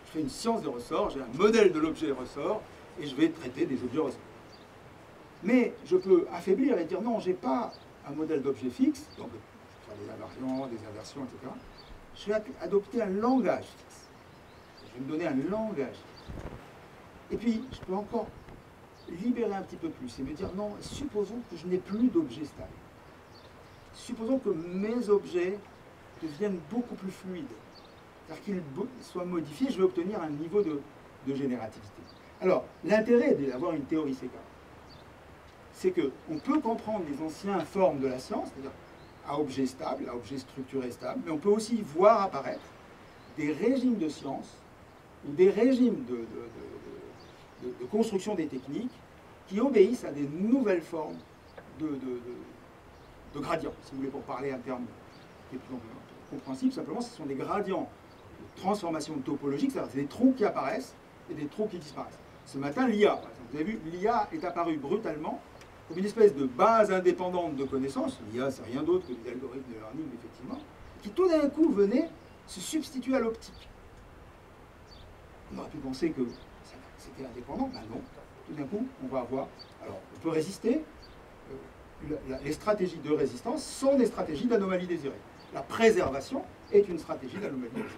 je fais une science des ressorts, j'ai un modèle de l'objet ressort, et je vais traiter des objets ressorts. Mais je peux affaiblir et dire non, je n'ai pas un modèle d'objet fixe, donc faire des invariants, des inversions, etc. Je vais adopter un langage fixe. Je vais me donner un langage. Et puis, je peux encore libérer un petit peu plus et me dire, non, supposons que je n'ai plus d'objets stables. Supposons que mes objets deviennent beaucoup plus fluides. C'est-à-dire qu'ils soient modifiés, je vais obtenir un niveau de générativité. Alors, l'intérêt d'avoir une théorie CK, c'est qu'on peut comprendre les anciennes formes de la science, c'est-à-dire à objets stables, à objets structurés stables, mais on peut aussi voir apparaître des régimes de science ou des régimes de construction des techniques qui obéissent à des nouvelles formes de gradients, si vous voulez, pour parler un terme qui est plus compréhensible. Simplement, ce sont des gradients de transformation topologique, c'est-à-dire des trous qui apparaissent et des trous qui disparaissent. Ce matin, l'IA, par exemple, vous avez vu, l'IA est apparue brutalement comme une espèce de base indépendante de connaissances. L'IA, c'est rien d'autre que des algorithmes de learning, effectivement, qui tout d'un coup venaient se substituer à l'optique. On aurait pu penser que c'était indépendant, ben non. Tout d'un coup, on va avoir... Alors, on peut résister. Les stratégies de résistance sont des stratégies d'anomalie désirée. La préservation est une stratégie d'anomalie désirée.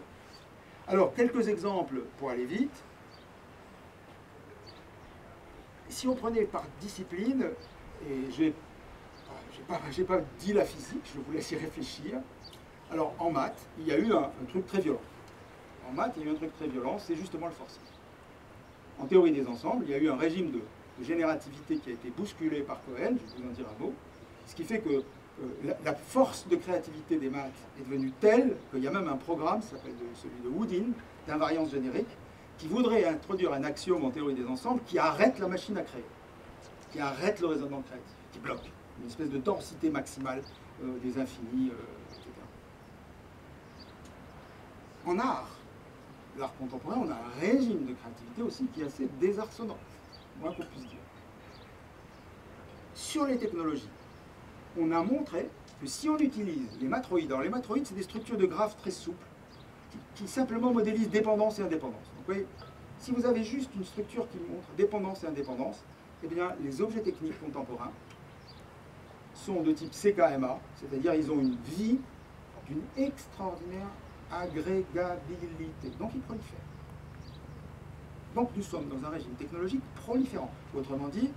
Alors, quelques exemples pour aller vite. Si on prenait par discipline, et je n'ai pas dit la physique, je vous laisse y réfléchir. Alors, en maths, il y a eu un truc très violent. En maths, il y a eu un truc très violent, c'est justement le forcing. En théorie des ensembles, il y a eu un régime de générativité qui a été bousculé par Cohen, je vais vous en dire un mot, ce qui fait que la force de créativité des maths est devenue telle qu'il y a même un programme, qui s'appelle celui de Houdin, d'invariance générique, qui voudrait introduire un axiome en théorie des ensembles qui arrête la machine à créer, qui arrête le raisonnement créatif, qui bloque une espèce de densité maximale des infinis, etc. En l'art contemporain, on a un régime de créativité aussi qui est assez désarçonnant, moins qu'on puisse dire. Sur les technologies, on a montré que si on utilise les matroïdes, alors les matroïdes, c'est des structures de graphes très souples, qui simplement modélisent dépendance et indépendance. Donc, vous voyez, si vous avez juste une structure qui montre dépendance et indépendance, eh bien, les objets techniques contemporains sont de type CKMA, c'est-à-dire ils ont une vie d'une extraordinaire agrégabilité. Donc, ils prolifèrent. Donc, nous sommes dans un régime technologique proliférant. Autrement dit,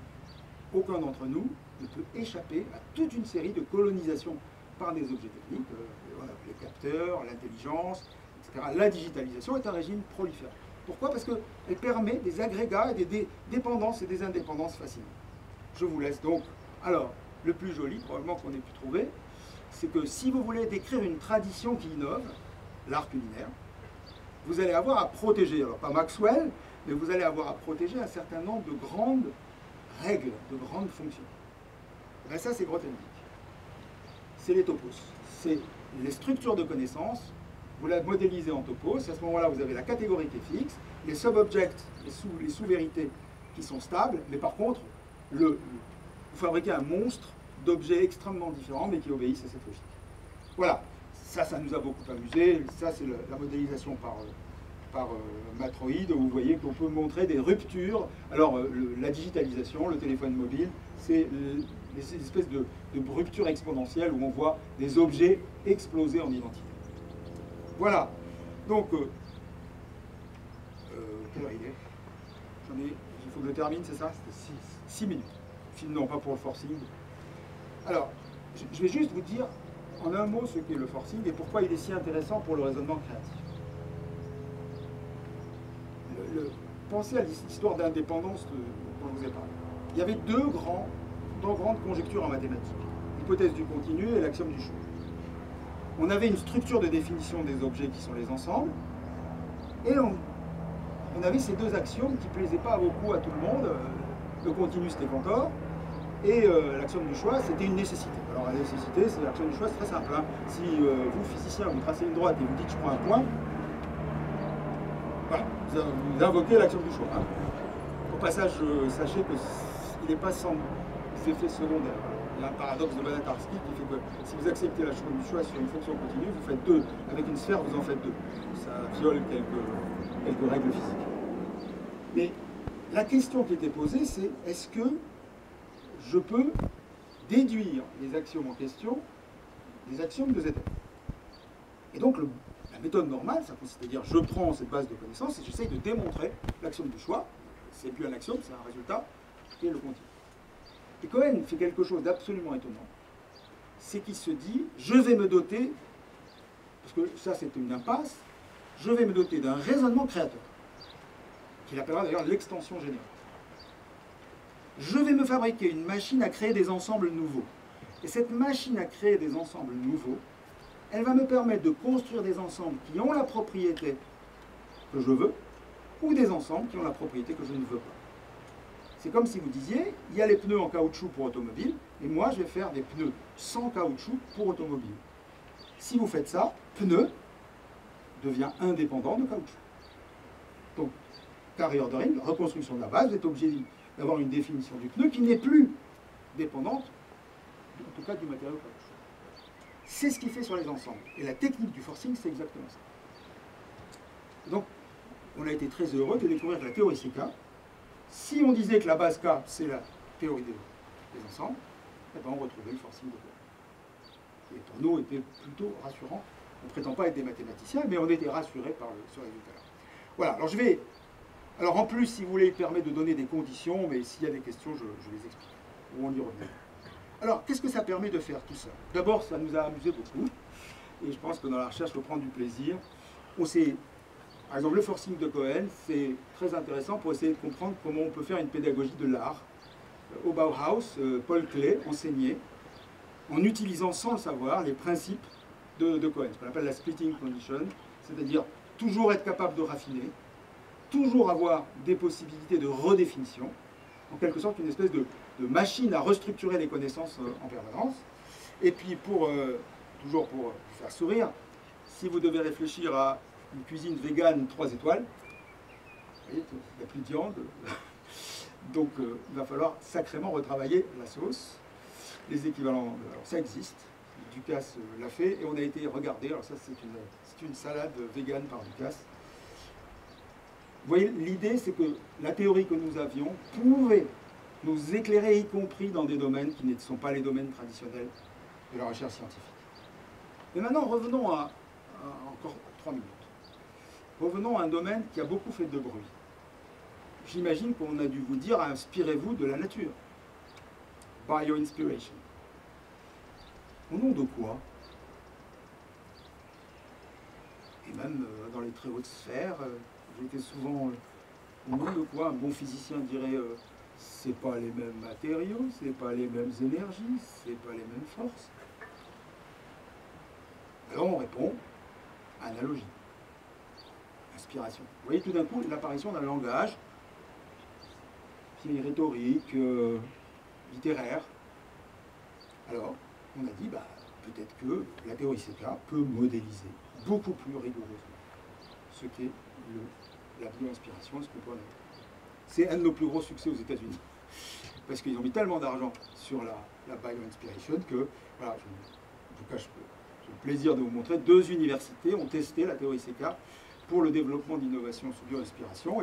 aucun d'entre nous ne peut échapper à toute une série de colonisations par des objets techniques, les capteurs, l'intelligence, etc. La digitalisation est un régime proliférant. Pourquoi? Parce qu'elle permet des agrégats et des dépendances et des indépendances facilement. Je vous laisse donc. Alors, le plus joli, probablement qu'on ait pu trouver, c'est que si vous voulez décrire une tradition qui innove, l'art culinaire, vous allez avoir à protéger, alors pas Maxwell, mais vous allez avoir à protéger un certain nombre de grandes règles, de grandes fonctions. Et ça, c'est Grothendieck. C'est les topos. C'est les structures de connaissances. Vous la modélisez en topos. À ce moment-là, vous avez la catégorie qui est fixe, les sub-objects, les sous-vérités qui sont stables, mais par contre, vous fabriquez un monstre d'objets extrêmement différents, mais qui obéissent à cette logique. Voilà. Ça nous a beaucoup amusé. Ça, c'est la modélisation par matroïde, où vous voyez qu'on peut montrer des ruptures. Alors, la digitalisation, le téléphone mobile, c'est des espèces de ruptures exponentielles où on voit des objets exploser en identité. Voilà. Donc, quelle heure il est? Il faut que je termine, c'est ça? C'était 6 minutes. Non, pas pour le forcing. Alors, je vais juste vous dire en un mot ce qu'est le forcing et pourquoi il est si intéressant pour le raisonnement créatif. Pensez à l'histoire d'indépendance dont je vous ai parlé. Il y avait deux grandes conjectures en mathématiques. L'hypothèse du continu et l'axiome du choix. On avait une structure de définition des objets qui sont les ensembles, et on avait ces deux axiomes qui ne plaisaient pas beaucoup à tout le monde. Le continu, c'était Cantor, et l'axiome du choix, c'était une nécessité. Alors la nécessité, c'est l'axiome du choix, c'est très simple. Hein. Si vous, physicien, vous tracez une droite et vous dites je prends un point, voilà, vous invoquez l'axiome du choix. Hein. Au passage, sachez qu'il n'est pas sans effets secondaires. Il y a un paradoxe de Banach-Tarski qui fait que si vous acceptez l'axiome du choix sur une fonction continue, vous faites 2. Avec une sphère, vous en faites 2. Ça viole quelques règles physiques. Mais la question qui était posée, c'est est-ce que je peux déduire les axiomes en question des axiomes de ZF? Et donc, la La méthode normale, ça consiste à dire je prends cette base de connaissances et j'essaye de démontrer l'axiome du choix. C'est plus un axiome, c'est un résultat qui est le continu. Et Cohen fait quelque chose d'absolument étonnant. C'est qu'il se dit je vais me doter, parce que ça c'est une impasse, je vais me doter d'un raisonnement créateur, qu'il appellera d'ailleurs l'extension générale. Je vais me fabriquer une machine à créer des ensembles nouveaux. Et cette machine à créer des ensembles nouveaux, elle va me permettre de construire des ensembles qui ont la propriété que je veux, ou des ensembles qui ont la propriété que je ne veux pas. C'est comme si vous disiez, il y a les pneus en caoutchouc pour automobile, et moi je vais faire des pneus sans caoutchouc pour automobile. Si vous faites ça, pneu devient indépendant de caoutchouc. Donc, carrière de ring, reconstruction de la base, vous êtes obligé d'avoir une définition du pneu qui n'est plus dépendante, en tout cas du matériau caoutchouc. C'est ce qu'il fait sur les ensembles. Et la technique du forcing, c'est exactement ça. Donc, on a été très heureux de découvrir la théorie CK. Si on disait que la base K, c'est la théorie des ensembles, eh ben on retrouvait le forcing de Cohen. Et pour nous, était plutôt rassurant. On ne prétend pas être des mathématiciens, mais on était rassurés par ce résultat-là. Voilà, alors je vais... Alors en plus, si vous voulez, il permet de donner des conditions, mais s'il y a des questions, je les explique. Ou on y revient. Alors, qu'est-ce que ça permet de faire tout ça? D'abord, ça nous a amusé beaucoup. Et je pense que dans la recherche, il faut prendre du plaisir. On sait... Par exemple, le forcing de Cohen, c'est très intéressant pour essayer de comprendre comment on peut faire une pédagogie de l'art. Au Bauhaus, Paul Klee enseignait, en utilisant sans le savoir, les principes de Cohen, ce qu'on appelle la splitting condition, c'est-à-dire toujours être capable de raffiner, toujours avoir des possibilités de redéfinition, en quelque sorte une espèce de machine à restructurer les connaissances en permanence. Et puis, toujours pour vous faire sourire, si vous devez réfléchir à une cuisine végane 3 étoiles, vous voyez, il n'y a plus de viande, donc il va falloir sacrément retravailler la sauce. Les équivalents, alors ça existe, Ducasse l'a fait, et on a été regarder, alors ça c'est une salade végane par Ducasse. Vous voyez, l'idée c'est que la théorie que nous avions pouvait nous éclairer, y compris dans des domaines qui ne sont pas les domaines traditionnels de la recherche scientifique. Mais maintenant, revenons à encore 3 minutes. Revenons à un domaine qui a beaucoup fait de bruit. J'imagine qu'on a dû vous dire, inspirez-vous de la nature. Bio-inspiration. Au nom de quoi? Et même dans les très hautes sphères, j'ai été souvent... au nom de quoi un bon physicien dirait c'est pas les mêmes matériaux, c'est pas les mêmes énergies, c'est pas les mêmes forces. Alors on répond, analogie. Inspiration. Vous voyez tout d'un coup l'apparition d'un langage qui est rhétorique, littéraire. Alors, on a dit, bah, peut-être que la théorie CK peut modéliser beaucoup plus rigoureusement ce qu'est la bio-inspiration, ce qu'on peut en être. C'est un de nos plus gros succès aux États-Unis. Parce qu'ils ont mis tellement d'argent sur la bio-inspiration que, voilà, je vous cache que j'ai le plaisir de vous montrer, 2 universités ont testé la théorie CK pour le développement d'innovation sous bio-inspiration.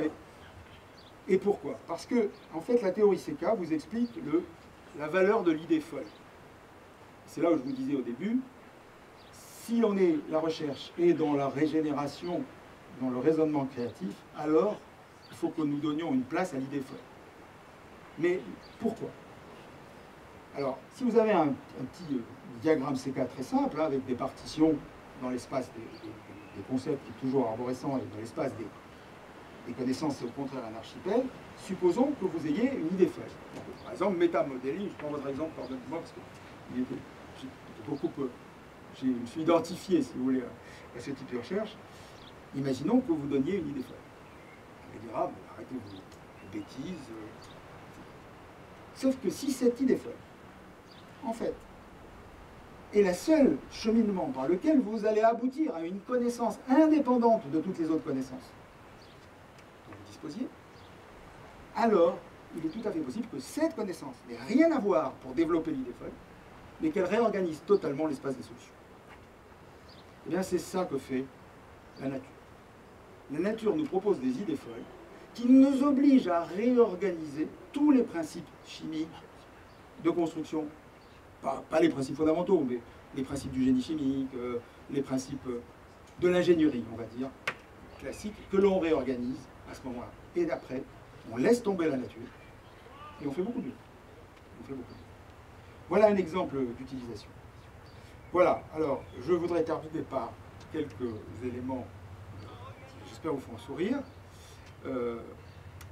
Et pourquoi? Parce que, en fait, la théorie CK vous explique la valeur de l'idée folle. C'est là où je vous disais au début, si on est la recherche et dans la régénération, dans le raisonnement créatif, alors il faut que nous donnions une place à l'idée folle. Mais pourquoi? Alors, si vous avez un petit diagramme CK très simple, hein, avec des partitions dans l'espace des concepts qui est toujours arborescent et dans l'espace des connaissances, c'est au contraire un archipel, supposons que vous ayez une idée folle. Par exemple, métamodeling, je prends votre exemple, pardonnez-moi, parce que je me suis identifié, si vous voulez, à ce type de recherche. Imaginons que vous donniez une idée folle. On va dire, ah, arrêtez vos bêtises. Sauf que si cette idée folle, en fait, est la seule cheminement par lequel vous allez aboutir à une connaissance indépendante de toutes les autres connaissances dont vous disposiez, alors il est tout à fait possible que cette connaissance n'ait rien à voir pour développer l'idée folle, mais qu'elle réorganise totalement l'espace des solutions. Eh bien, c'est ça que fait la nature. La nature nous propose des idées folles qui nous obligent à réorganiser tous les principes chimiques de construction. Pas les principes fondamentaux, mais les principes du génie chimique, les principes de l'ingénierie, on va dire, classique, que l'on réorganise à ce moment-là. Et d'après, on laisse tomber la nature, et on fait beaucoup mieux. On fait beaucoup mieux. Voilà un exemple d'utilisation. Voilà, alors je voudrais terminer par quelques éléments qui, j'espère, vous font sourire.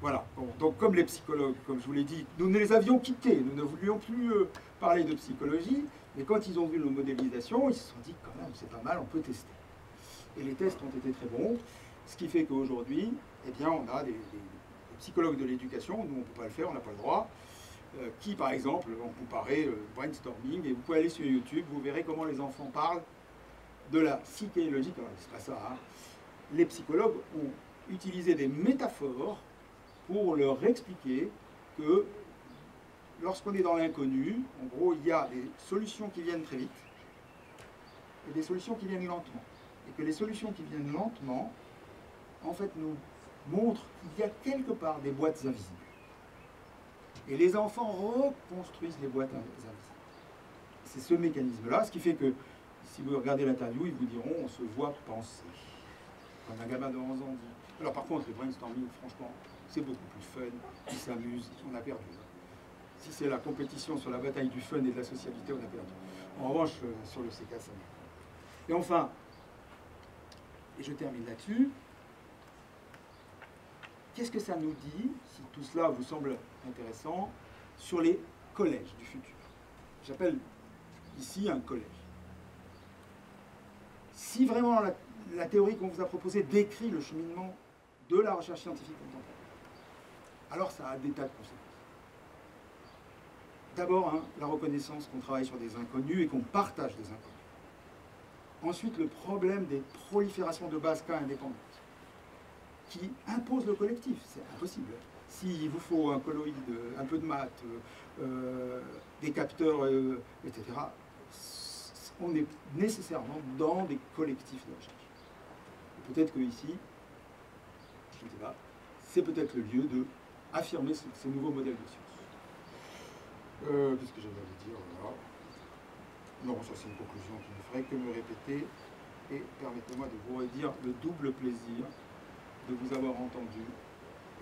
Voilà, bon, donc comme les psychologues, comme je vous l'ai dit, nous les avions quittés, nous ne voulions plus parler de psychologie, mais quand ils ont vu nos modélisations, ils se sont dit quand même, c'est pas mal, on peut tester. Et les tests ont été très bons, ce qui fait qu'aujourd'hui, eh bien, on a des psychologues de l'éducation, nous on ne peut pas le faire, on n'a pas le droit, qui par exemple ont comparé brainstorming, et vous pouvez aller sur YouTube, vous verrez comment les enfants parlent de la psyché logique. Alors c'est pas ça, hein. Les psychologues ont utilisé des métaphores pour leur expliquer que lorsqu'on est dans l'inconnu, en gros, il y a des solutions qui viennent très vite et des solutions qui viennent lentement. Et que les solutions qui viennent lentement, en fait, nous montrent qu'il y a quelque part des boîtes invisibles. Et les enfants reconstruisent les boîtes invisibles. C'est ce mécanisme-là, ce qui fait que, si vous regardez l'interview, ils vous diront on se voit penser. Comme un gamin de 11 ans dit. Alors par contre, le brainstorming, franchement, c'est beaucoup plus fun, ils s'amusent, on a perdu. Si c'est la compétition sur la bataille du fun et de la socialité, on a perdu. En revanche, sur le CK, ça va. Et enfin, et je termine là-dessus, qu'est-ce que ça nous dit, si tout cela vous semble intéressant, sur les collèges du futur? J'appelle ici un collège. Si vraiment la théorie qu'on vous a proposée décrit le cheminement de la recherche scientifique contemporaine, alors ça a des tas de conséquences. D'abord, hein, la reconnaissance qu'on travaille sur des inconnus et qu'on partage des inconnus. Ensuite, le problème des proliférations de bases cas indépendantes qui imposent le collectif. C'est impossible. S'il vous faut un colloïde, un peu de maths, des capteurs, etc., on est nécessairement dans des collectifs de recherche. Peut-être que ici, je ne sais pas, c'est peut-être le lieu de affirmer ces nouveaux modèles de science. Qu'est-ce que j'avais à dire? Voilà. Non, ça c'est une conclusion qui ne ferait que me répéter. Et permettez-moi de vous redire le double plaisir de vous avoir entendu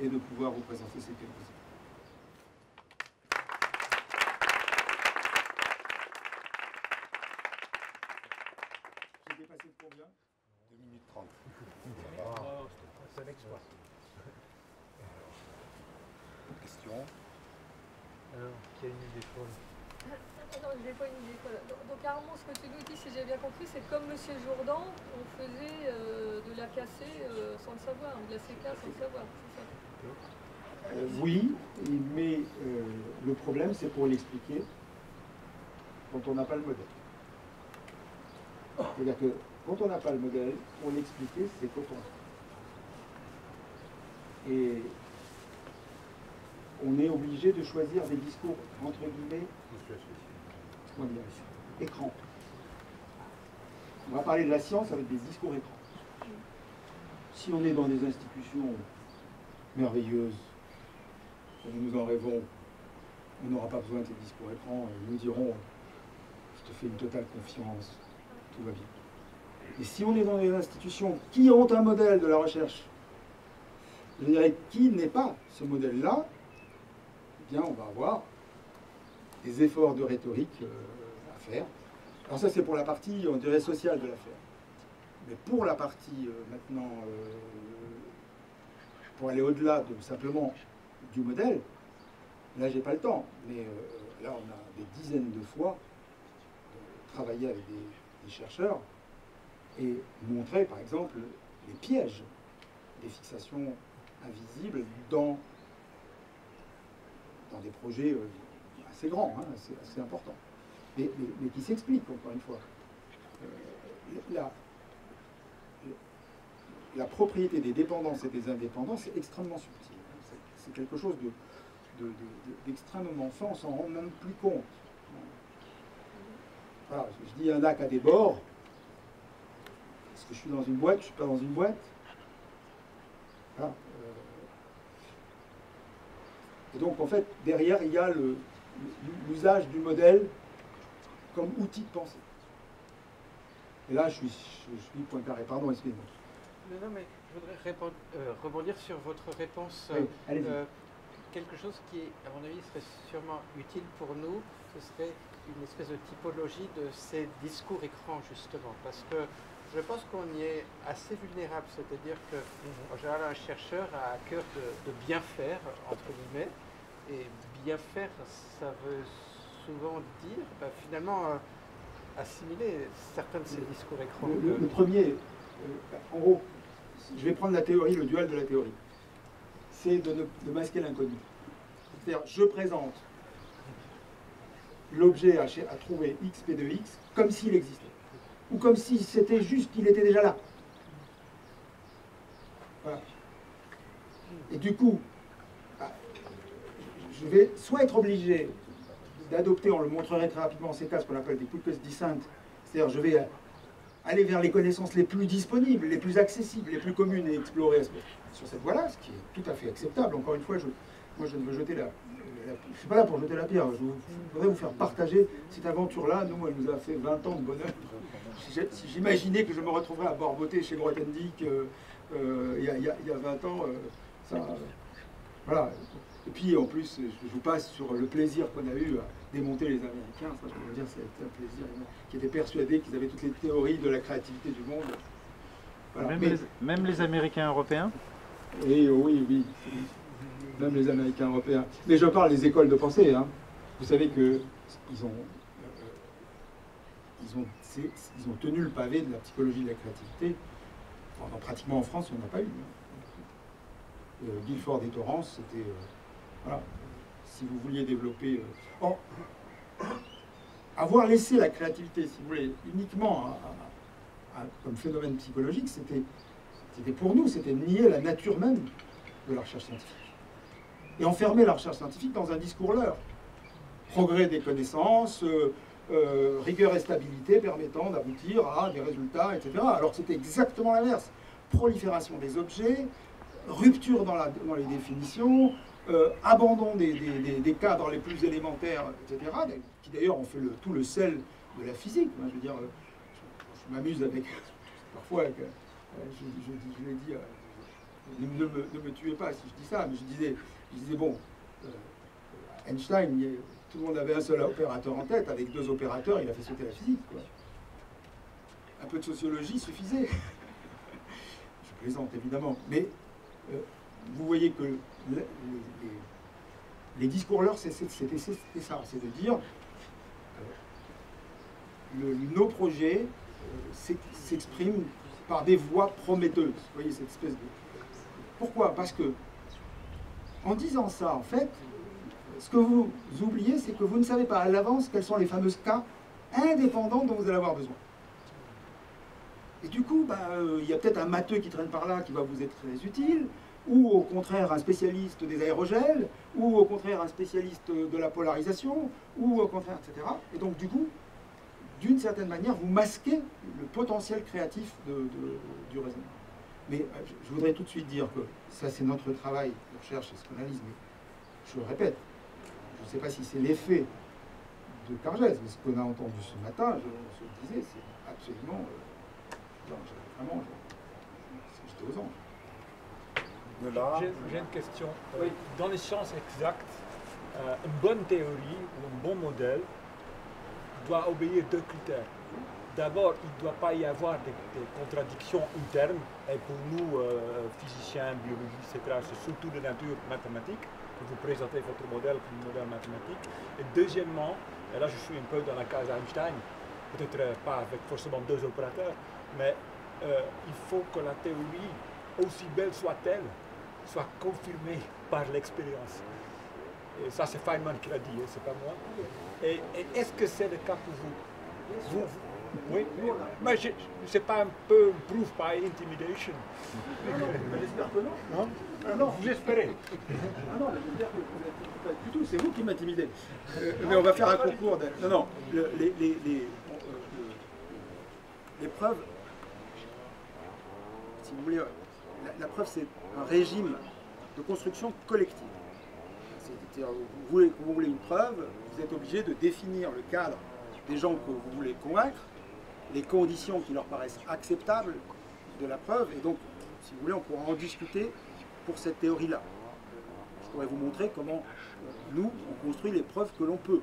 et de pouvoir vous présenter ces quelques idées. J'ai dépassé de combien? 2 minutes 30. C'est un exploit. Question. Alors, qui a une idée folle? Non, je n'ai pas une idée folle. Donc, Armand, ce que tu nous dis, si j'ai bien compris, c'est comme M. Jourdan, on faisait de l'AKC sans le savoir, ou de la CK sans le savoir, c'est ça? Oui, mais le problème, c'est pour l'expliquer quand on n'a pas le modèle. C'est-à-dire que quand on n'a pas le modèle, pour l'expliquer, c'est coton. Et on est obligé de choisir des discours, entre guillemets, comment dire, écran. On va parler de la science avec des discours écran. Si on est dans des institutions merveilleuses, comme nous en rêvons, on n'aura pas besoin de ces discours écrans et nous dirons je te fais une totale confiance, tout va bien. Et si on est dans des institutions qui ont un modèle de la recherche, je dirais qui n'est pas ce modèle-là, eh bien on va avoir des efforts de rhétorique à faire. Alors ça c'est pour la partie, on dirait, sociale de l'affaire. Mais pour la partie maintenant, pour aller au-delà de simplement du modèle, là j'ai pas le temps, mais là on a des dizaines de fois travaillé avec des chercheurs et montré par exemple les pièges des fixations invisibles dans des projets assez grands, hein, assez importants, mais qui s'expliquent encore une fois. La propriété des dépendances et des indépendances est extrêmement subtile. C'est quelque chose d'extrêmement fin, on s'en rend même plus compte. Voilà, je dis un lac à des bords. Est-ce que je suis dans une boîte? Je ne suis pas dans une boîte. Voilà. Et donc, en fait, derrière, il y a l'usage du modèle comme outil de pensée. Et là, je suis Poincaré. Pardon, excusez-moi. Non, mais je voudrais rebondir sur votre réponse. Oui, allez-y. Quelque chose qui, à mon avis, serait sûrement utile pour nous, ce serait une espèce de typologie de ces discours écrans, justement. Parce que je pense qu'on y est assez vulnérable. C'est-à-dire que, en général, un chercheur a à cœur de bien faire, entre guillemets. Et bien faire, ça veut souvent dire, finalement, assimiler certains de ces discours écrans. Le premier, en gros, je vais prendre la théorie, le dual de la théorie. C'est de masquer l'inconnu. C'est-à-dire, je présente l'objet à trouver x, p de x, comme s'il existait. Ou comme si c'était juste qu'il était déjà là. Voilà. Et du coup, je vais soit être obligé d'adopter, on le montrerait très rapidement, ces cas, ce qu'on appelle des quickest descent, c'est-à-dire je vais aller vers les connaissances les plus disponibles, les plus accessibles, les plus communes et explorer sur cette voie-là, ce qui est tout à fait acceptable. Encore une fois, moi je ne veux jeter je ne suis pas là pour jeter la pierre, je voudrais vous faire partager cette aventure-là. Nous, elle nous a fait 20 ans de bonheur. Si j'imaginais que je me retrouverais à Borboté chez Grothendieck il y a 20 ans, voilà. Et puis en plus, je vous passe sur le plaisir qu'on a eu à démonter les Américains. Ça, je peux vous dire, c'était un plaisir, qui étaient persuadés qu'ils avaient toutes les théories de la créativité du monde. Voilà. Même les Américains européens? Oui, oui. Même les Américains européens. Mais je parle des écoles de pensée. Hein. Vous savez qu'ils ont tenu le pavé de la psychologie de la créativité. Pendant, pratiquement en France, il n'y en a pas eu. Guilford et Torrance, c'était... voilà. Si vous vouliez développer... avoir laissé la créativité, si vous voulez, uniquement comme phénomène psychologique, c'était pour nous, c'était nier la nature même de la recherche scientifique. Et enfermer la recherche scientifique dans un discours leur. Progrès des connaissances, rigueur et stabilité permettant d'aboutir à des résultats, etc. Alors que c'était exactement l'inverse. Prolifération des objets, rupture dans les définitions, abandon des cadres les plus élémentaires, etc., qui d'ailleurs ont fait tout le sel de la physique. Moi, je veux dire, je m'amuse avec... Parfois, je l'ai dit, ne me tuez pas si je dis ça, mais je disais bon, Einstein, tout le monde avait un seul opérateur en tête, avec 2 opérateurs, il a fait sauter la physique, quoi. Un peu de sociologie suffisait. Je plaisante, évidemment, mais vous voyez que les discours leurs, c'était ça, c'est de dire nos projets s'expriment par des voies prometteuses. Vous voyez cette espèce de... Pourquoi? Parce que, en disant ça, en fait, ce que vous oubliez, c'est que vous ne savez pas à l'avance quels sont les fameux cas indépendants dont vous allez avoir besoin. Et du coup, il y a peut-être un matheux qui traîne par là qui va vous être très utile, ou au contraire un spécialiste des aérogels, ou au contraire un spécialiste de la polarisation, ou au contraire, etc. Et donc, du coup, d'une certaine manière, vous masquez le potentiel créatif du raisonnement. Mais je voudrais tout de suite dire que ça, c'est notre travail de recherche et psychanalyse, mais je le répète, je ne sais pas si c'est l'effet de Cargès, mais ce qu'on a entendu ce matin, je le disais, c'est absolument... vraiment, j'étais aux anges. J'ai une question. Oui. Dans les sciences exactes, une bonne théorie ou un bon modèle doit obéir 2 critères. D'abord, il ne doit pas y avoir des contradictions internes. Et pour nous, physiciens, biologistes, etc., c'est surtout de nature mathématique que vous présentez votre modèle comme un modèle mathématique. Et deuxièmement, et là je suis un peu dans la case Einstein, peut-être pas avec forcément 2 opérateurs, mais il faut que la théorie, aussi belle soit-elle, soit confirmée par l'expérience. Et ça, c'est Feynman qui l'a dit, hein, c'est pas moi. Et est-ce que c'est le cas pour vous? Oui, mais c'est pas un peu proof by intimidation? J'espère que non. Non, vous espérez. Ah non, j'espère que vous n'êtes pas du tout, c'est vous qui m'intimidez. Mais on va faire un concours de... Non, les preuves, si vous voulez, la preuve c'est un régime de construction collective. C'est-à-dire, vous voulez une preuve, vous êtes obligé de définir le cadre des gens que vous voulez convaincre, les conditions qui leur paraissent acceptables de la preuve, et donc, si vous voulez, on pourra en discuter pour cette théorie-là. Je pourrais vous montrer comment nous, on construit les preuves que l'on peut.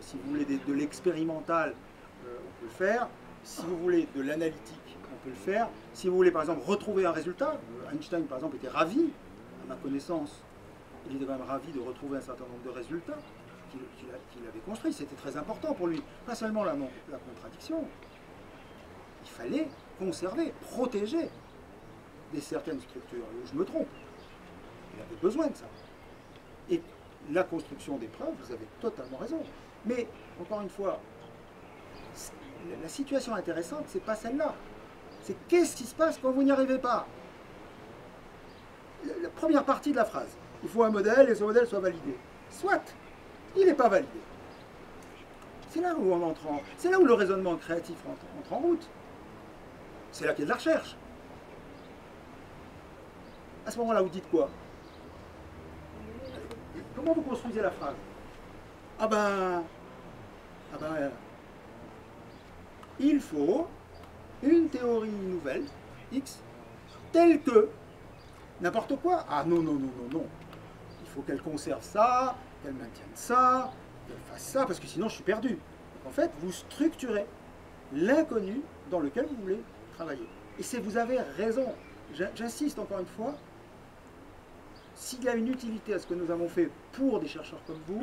Si vous voulez de l'expérimental, on peut le faire. Si vous voulez de l'analytique, on peut le faire. Si vous voulez, par exemple, retrouver un résultat, Einstein, par exemple, était ravi, à ma connaissance, il était quand même ravi de retrouver un certain nombre de résultats qu'il avait construits. C'était très important pour lui. Pas seulement la contradiction. Il fallait conserver, protéger certaines structures. Je me trompe. Il avait besoin de ça. Et la construction des preuves, vous avez totalement raison. Mais, encore une fois, la situation intéressante, c'est pas celle-là. C'est qu'est-ce qui se passe quand vous n'y arrivez pas? La première partie de la phrase. Il faut un modèle et ce modèle soit validé. Soit, il n'est pas validé. C'est là où on entre c'est là où le raisonnement créatif entre en route. C'est là qu'il y a de la recherche. À ce moment-là, vous dites quoi? Comment vous construisez la phrase? Il faut une théorie nouvelle, X, telle que n'importe quoi. Ah non, non, non, non, non. Il faut qu'elle conserve ça, qu'elle maintienne ça, qu'elle fasse ça, parce que sinon je suis perdu. Donc, en fait, vous structurez l'inconnu dans lequel vous voulez travailler. Et vous avez raison. J'insiste encore une fois, s'il y a une utilité à ce que nous avons fait pour des chercheurs comme vous,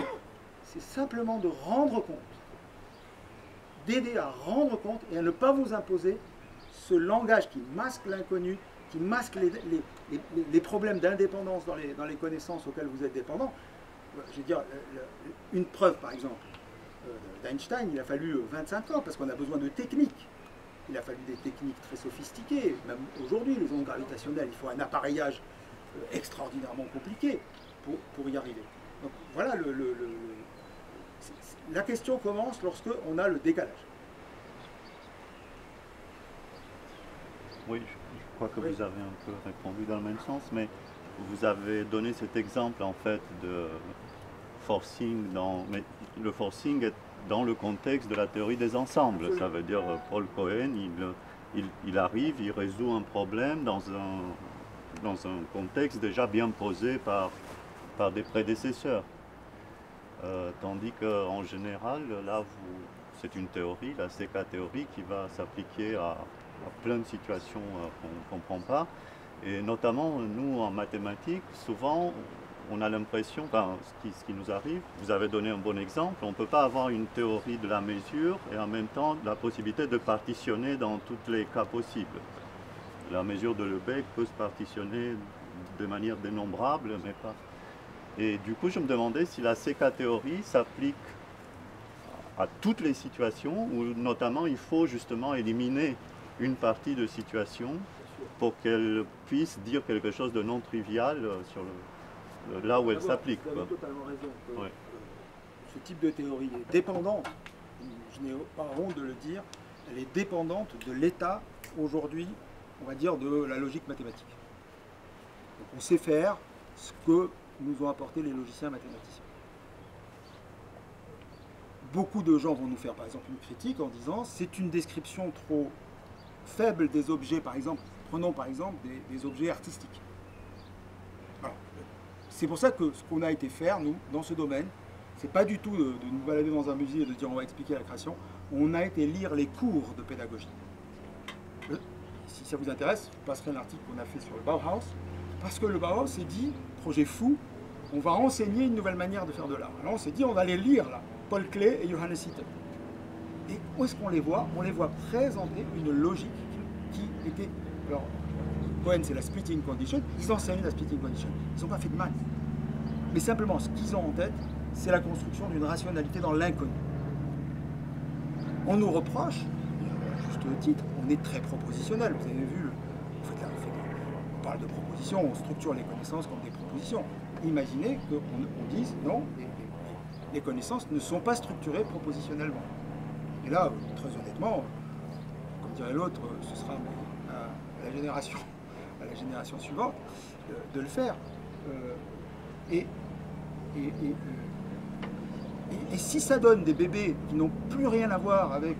c'est simplement de rendre compte, d'aider à rendre compte et à ne pas vous imposer ce langage qui masque l'inconnu, qui masque les problèmes d'indépendance dans les connaissances auxquelles vous êtes dépendant. Je veux dire, une preuve par exemple d'Einstein, il a fallu 25 ans parce qu'on a besoin de techniques. Il a fallu des techniques très sophistiquées. Même aujourd'hui, les ondes gravitationnelles, il faut un appareillage extraordinairement compliqué pour y arriver. Donc voilà, la question commence lorsque on a le décalage. Oui, je crois que vous avez un peu répondu dans le même sens, mais vous avez donné cet exemple en fait de forcing, mais le forcing est dans le contexte de la théorie des ensembles. Ça veut dire Paul Cohen, il arrive, il résout un problème dans un contexte déjà bien posé par des prédécesseurs. Tandis qu'en général, là, c'est une théorie, la CK théorie, qui va s'appliquer à plein de situations qu'on ne comprend pas. Et notamment, nous, en mathématiques, souvent, on a l'impression, ce qui nous arrive, vous avez donné un bon exemple, on ne peut pas avoir une théorie de la mesure et en même temps la possibilité de partitionner dans tous les cas possibles. La mesure de Lebesgue peut se partitionner de manière dénombrable, mais pas. Et du coup, je me demandais si la CK théorie s'applique à toutes les situations, où notamment il faut justement éliminer une partie de situation pour qu'elle puisse dire quelque chose de non trivial sur là où elle s'applique. Vous avez totalement raison. Ce type de théorie est dépendante, je n'ai pas honte de le dire, elle est dépendante de l'état aujourd'hui, on va dire, de la logique mathématique. Donc on sait faire ce que nous ont apporté les logiciens mathématiciens. Beaucoup de gens vont nous faire par exemple une critique en disant c'est une description trop faible des objets, par exemple, prenons par exemple des objets artistiques. C'est pour ça que ce qu'on a été faire, nous, dans ce domaine, c'est pas du tout de nous balader dans un musée et de dire on va expliquer la création, on a été lire les cours de pédagogie. Si ça vous intéresse, je passerai un article qu'on a fait sur le Bauhaus, parce que le Bauhaus s'est dit, projet fou, on va enseigner une nouvelle manière de faire de l'art. Alors on s'est dit, on va les lire là, Paul Klee et Johannes Itten. Et où est-ce qu'on les voit? On les voit présenter une logique qui était... Alors, Cohen, c'est la splitting condition, ils enseignent la splitting condition. Ils n'ont pas fait de maths. Mais simplement, ce qu'ils ont en tête, c'est la construction d'une rationalité dans l'inconnu. On nous reproche, à juste titre, on est très propositionnel. Vous avez vu, on parle de propositions, on structure les connaissances comme des propositions. Imaginez qu'on dise non, les connaissances ne sont pas structurées propositionnellement. Et là, très honnêtement, comme dirait l'autre, ce sera à la génération suivante de le faire. Et si ça donne des bébés qui n'ont plus rien à voir avec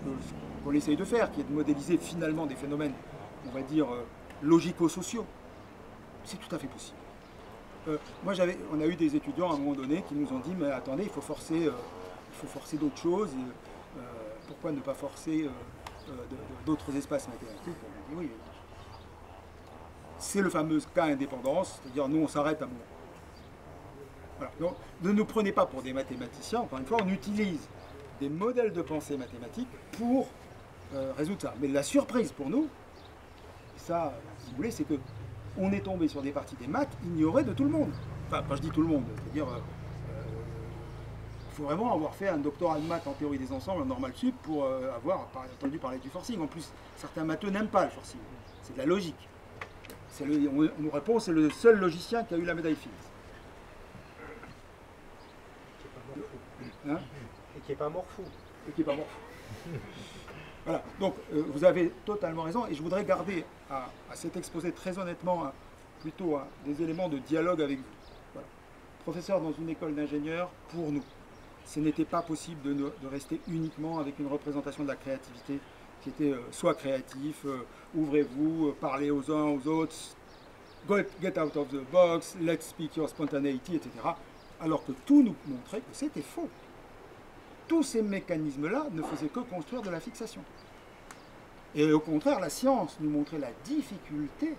qu'on essaye de faire, qui est de modéliser finalement des phénomènes, on va dire, logico-sociaux. C'est tout à fait possible. On a eu des étudiants à un moment donné qui nous ont dit, mais attendez, il faut forcer d'autres choses. Pourquoi ne pas forcer d'autres espaces mathématiques? On a dit oui. C'est le fameux cas indépendance, c'est-à-dire nous on s'arrête à moi. Voilà. Donc, ne nous prenez pas pour des mathématiciens, encore une fois, on utilise des modèles de pensée mathématiques pour résoudre ça. Mais la surprise pour nous, ça, si vous voulez, c'est que on est tombé sur des parties des maths ignorées de tout le monde. Enfin, quand je dis tout le monde, c'est-à-dire il faut vraiment avoir fait un doctorat de maths en théorie des ensembles en normal sup pour avoir entendu parler du forcing. En plus, certains matheux n'aiment pas le forcing. C'est de la logique. On nous répond, c'est le seul logicien qui a eu la médaille Fields. Hein? Et qui n'est pas morphou. Et qui n'est pas morphou. Voilà, donc vous avez totalement raison, et je voudrais garder à cet exposé très honnêtement plutôt des éléments de dialogue avec vous. Voilà. Professeur dans une école d'ingénieurs, pour nous, ce n'était pas possible de rester uniquement avec une représentation de la créativité qui était soit créatif, ouvrez-vous, parlez aux uns aux autres, get out of the box, let's speak your spontaneity, etc. Alors que tout nous montrait que c'était faux. Tous ces mécanismes-là ne faisaient que construire de la fixation. Et au contraire, la science nous montrait la difficulté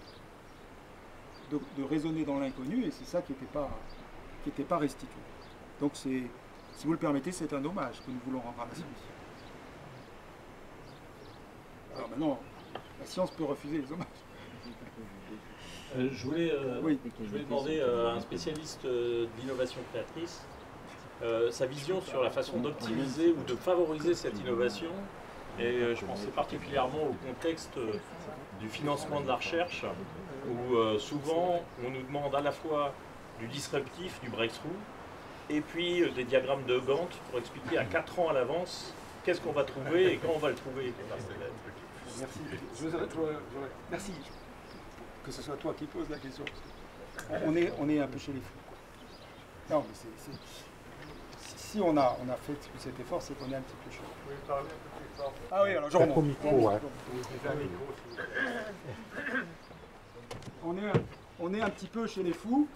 de raisonner dans l'inconnu, et c'est ça qui n'était pas restitué. Donc, si vous le permettez, c'est un hommage que nous voulons rendre à la science. Alors maintenant, la science peut refuser les hommages. Je voulais demander à un spécialiste de l'innovation créatrice sa vision sur la façon d'optimiser ou de favoriser cette innovation. Et je pensais particulièrement au contexte du financement de la recherche, où souvent on nous demande à la fois du disruptif, du breakthrough, et puis des diagrammes de Gantt pour expliquer à 4 ans à l'avance qu'est-ce qu'on va trouver et quand on va le trouver. Merci. Merci. Que ce soit toi qui poses la question. On est un peu chez les fous. Non, mais si on a fait cet effort, c'est qu'on est un petit peu chaud. Vous pouvez parler un peu plus fort. Ah oui, alors je remonte. Au micro, ouais. On est un petit peu chez les fous.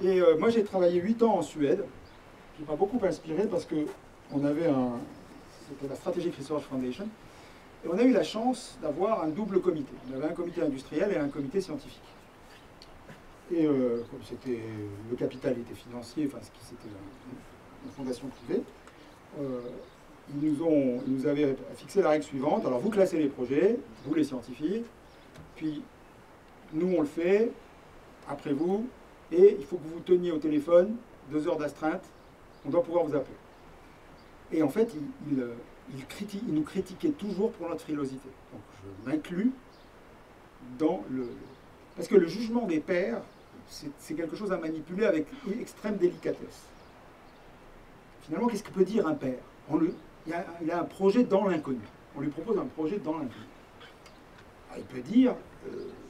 Et moi, j'ai travaillé 8 ans en Suède. Qui m'a beaucoup inspiré parce que c'était la Strategic Research Foundation. Et on a eu la chance d'avoir un double comité. On avait un comité industriel et un comité scientifique. Et comme le capital était financier, enfin c'était une fondation privée, ils nous avaient fixé la règle suivante. Alors vous classez les projets, vous les scientifiques, puis nous on le fait, après vous, et il faut que vous teniez au téléphone 2 heures d'astreinte, on doit pouvoir vous appeler. Et en fait, il nous critiquait toujours pour notre frilosité. Donc je m'inclus dans le... Parce que le jugement des pairs, c'est quelque chose à manipuler avec une extrême délicatesse. Finalement, qu'est-ce que peut dire un père? Il a un projet dans l'inconnu. On lui propose un projet dans l'inconnu. Il peut dire,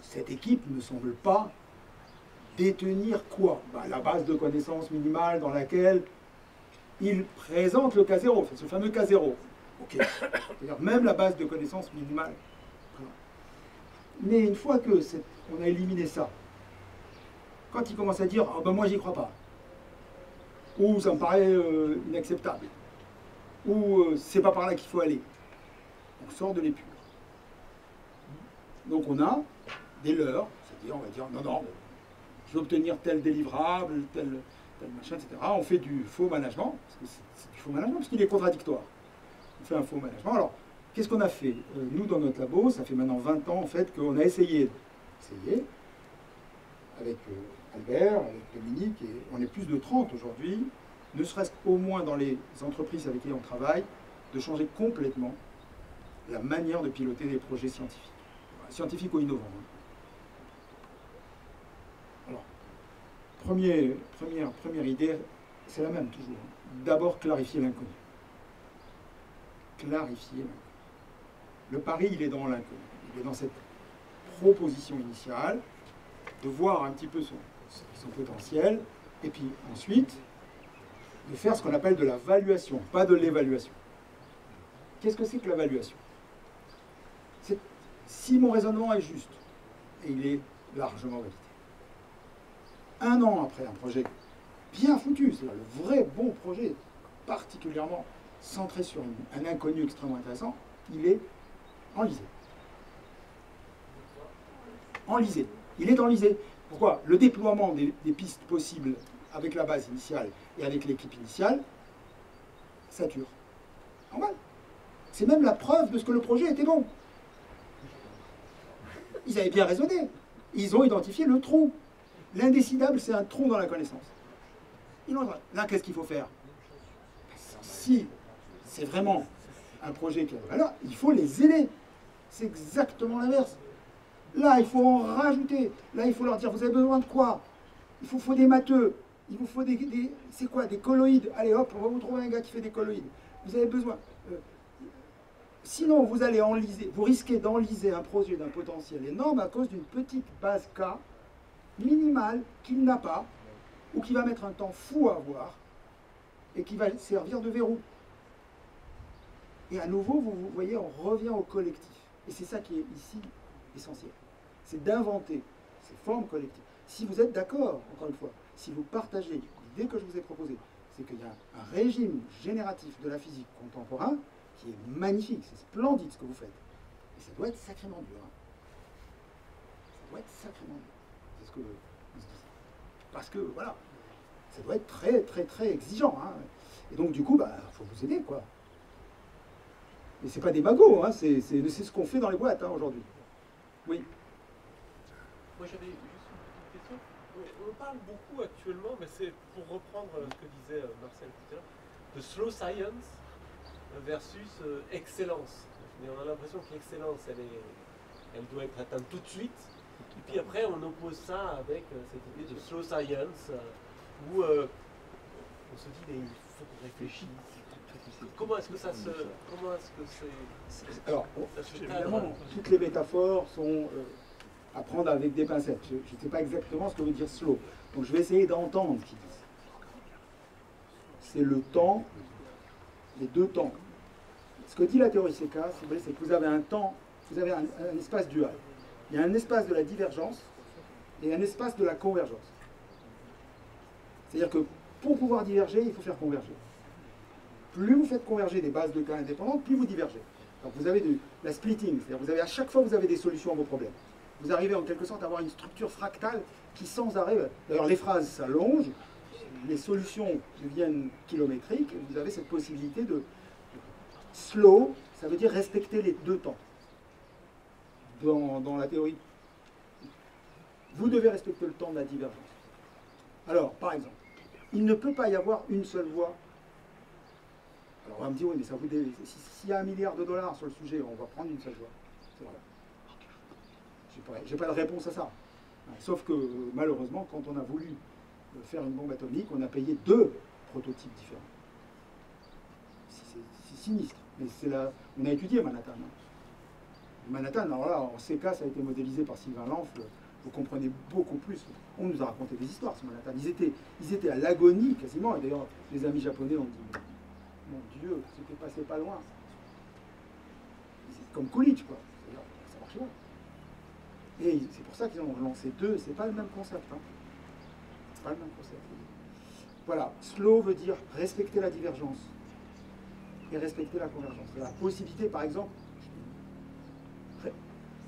cette équipe ne semble pas détenir quoi? La base de connaissances minimale dans laquelle il présente le cas zéro, c'est ce fameux cas zéro. Ok. C'est-à-dire même la base de connaissances minimale. Mais une fois que on a éliminé ça, quand il commence à dire « moi j'y crois pas », ou « ça me paraît inacceptable », ou « c'est pas par là qu'il faut aller », on sort de l'épure. Donc on a des leurres, c'est-à-dire on va dire « non, je veux obtenir tel délivrable, tel machin, etc. » On fait du faux management, parce que c'est du faux management, parce qu'il est contradictoire. On fait un faux management. Alors, qu'est-ce qu'on a fait? Nous, dans notre labo, ça fait maintenant 20 ans, en fait, qu'on a essayé avec Albert, avec Dominique, et on est plus de 30 aujourd'hui, ne serait-ce qu'au moins dans les entreprises avec qui on travaille, de changer complètement la manière de piloter des projets scientifiques. Scientifiques ou innovants. Alors, première idée, c'est la même toujours. D'abord, clarifier l'inconnu. Clarifier l'inconnu. Le pari, il est dans l'inconnu. Il est dans cette proposition initiale, de voir un petit peu son potentiel, et puis ensuite, de faire ce qu'on appelle de la valuation, pas de l'évaluation. Qu'est-ce que c'est que la valuation? si mon raisonnement est juste, et il est largement validé, 1 an après un projet bien foutu, c'est-à-dire le vrai bon projet, particulièrement centré sur un inconnu extrêmement intéressant, il est enlisé. Enlisé. Il est enlisé. Pourquoi? Le déploiement des pistes possibles avec la base initiale et avec l'équipe initiale sature. Normal. C'est même la preuve de ce que le projet était bon. Ils avaient bien raisonné. Ils ont identifié le trou. L'indécidable, c'est un trou dans la connaissance. Là, qu'est-ce qu'il faut faire? Si c'est vraiment un projet qui a de valeur, il faut les aider. C'est exactement l'inverse. Là, il faut en rajouter. Là, il faut leur dire, vous avez besoin de quoi? Il faut des matheux. Il vous faut c'est quoi? Des colloïdes. Allez, hop, on va vous trouver un gars qui fait des colloïdes. Vous avez besoin. Sinon, vous allez enliser, vous risquez d'enliser un projet d'un potentiel énorme à cause d'une petite base K minimale qu'il n'a pas, ou qui va mettre un temps fou à avoir, et qui va servir de verrou. Et à nouveau, vous voyez, on revient au collectif. Et c'est ça qui est ici essentiel. C'est d'inventer ces formes collectives. Si vous êtes d'accord, encore une fois, si vous partagez l'idée que je vous ai proposée, c'est qu'il y a un régime génératif de la physique contemporain qui est magnifique, c'est splendide ce que vous faites. Et ça doit être sacrément dur. Hein. Ça doit être sacrément dur. C'est ce que on se dit. Parce que, voilà, ça doit être très, très, très exigeant. Hein. Et donc, du coup, bah, faut vous aider, quoi. Et c'est pas des magots, hein, c'est ce qu'on fait dans les boîtes hein, aujourd'hui. Oui. Moi j'avais juste une petite question. On parle beaucoup actuellement, mais c'est pour reprendre ce que disait Marcel tout à l'heure, de slow science versus excellence. Mais on a l'impression que l'excellence, elle doit être atteinte tout de suite. Et puis après, on oppose ça avec cette idée de slow science, où on se dit, mais il faut qu'on réfléchisse. Comment est-ce que ça se... Comment est-ce que c'est... Alors, évidemment, toutes les métaphores sont à prendre avec des pincettes. Je ne sais pas exactement ce que veut dire slow. Donc je vais essayer d'entendre ce qu'ils disent. C'est le temps, les deux temps. Ce que dit la théorie CK, si vous voulez, c'est que vous avez un temps, vous avez un espace dual. Il y a un espace de la divergence et un espace de la convergence. C'est-à-dire que pour pouvoir diverger, il faut faire converger. Plus vous faites converger des bases de cas indépendantes, plus vous divergez. Donc vous avez de la splitting, c'est-à-dire vous avez à chaque fois vous avez des solutions à vos problèmes. Vous arrivez en quelque sorte à avoir une structure fractale qui sans arrêt, d'ailleurs les phrases s'allongent, les solutions deviennent kilométriques, et vous avez cette possibilité de slow, ça veut dire respecter les deux temps. Dans la théorie, vous devez respecter le temps de la divergence. Alors, par exemple, il ne peut pas y avoir une seule voie. Alors on va me dire, oui, mais ça vous s'il y a $1 milliard sur le sujet, on va prendre une seule voie. C'est vrai. J'ai pas de réponse à ça. Sauf que, malheureusement, quand on a voulu faire une bombe atomique, on a payé 2 prototypes différents. C'est sinistre. Mais on a étudié Manhattan. Hein. Manhattan, alors là, en CK, ça a été modélisé par Sylvain Lanfle. Vous comprenez beaucoup plus. On nous a raconté des histoires sur Manhattan. Ils étaient à l'agonie quasiment. Et d'ailleurs, les amis japonais ont dit, mon Dieu, c'était passé pas loin. C'est comme Coolidge, quoi. Ça marchait pas. Et c'est pour ça qu'ils ont lancé 2. C'est pas le même concept. Hein. C'est pas le même concept. Voilà. Slow veut dire respecter la divergence et respecter la convergence. La possibilité, par exemple,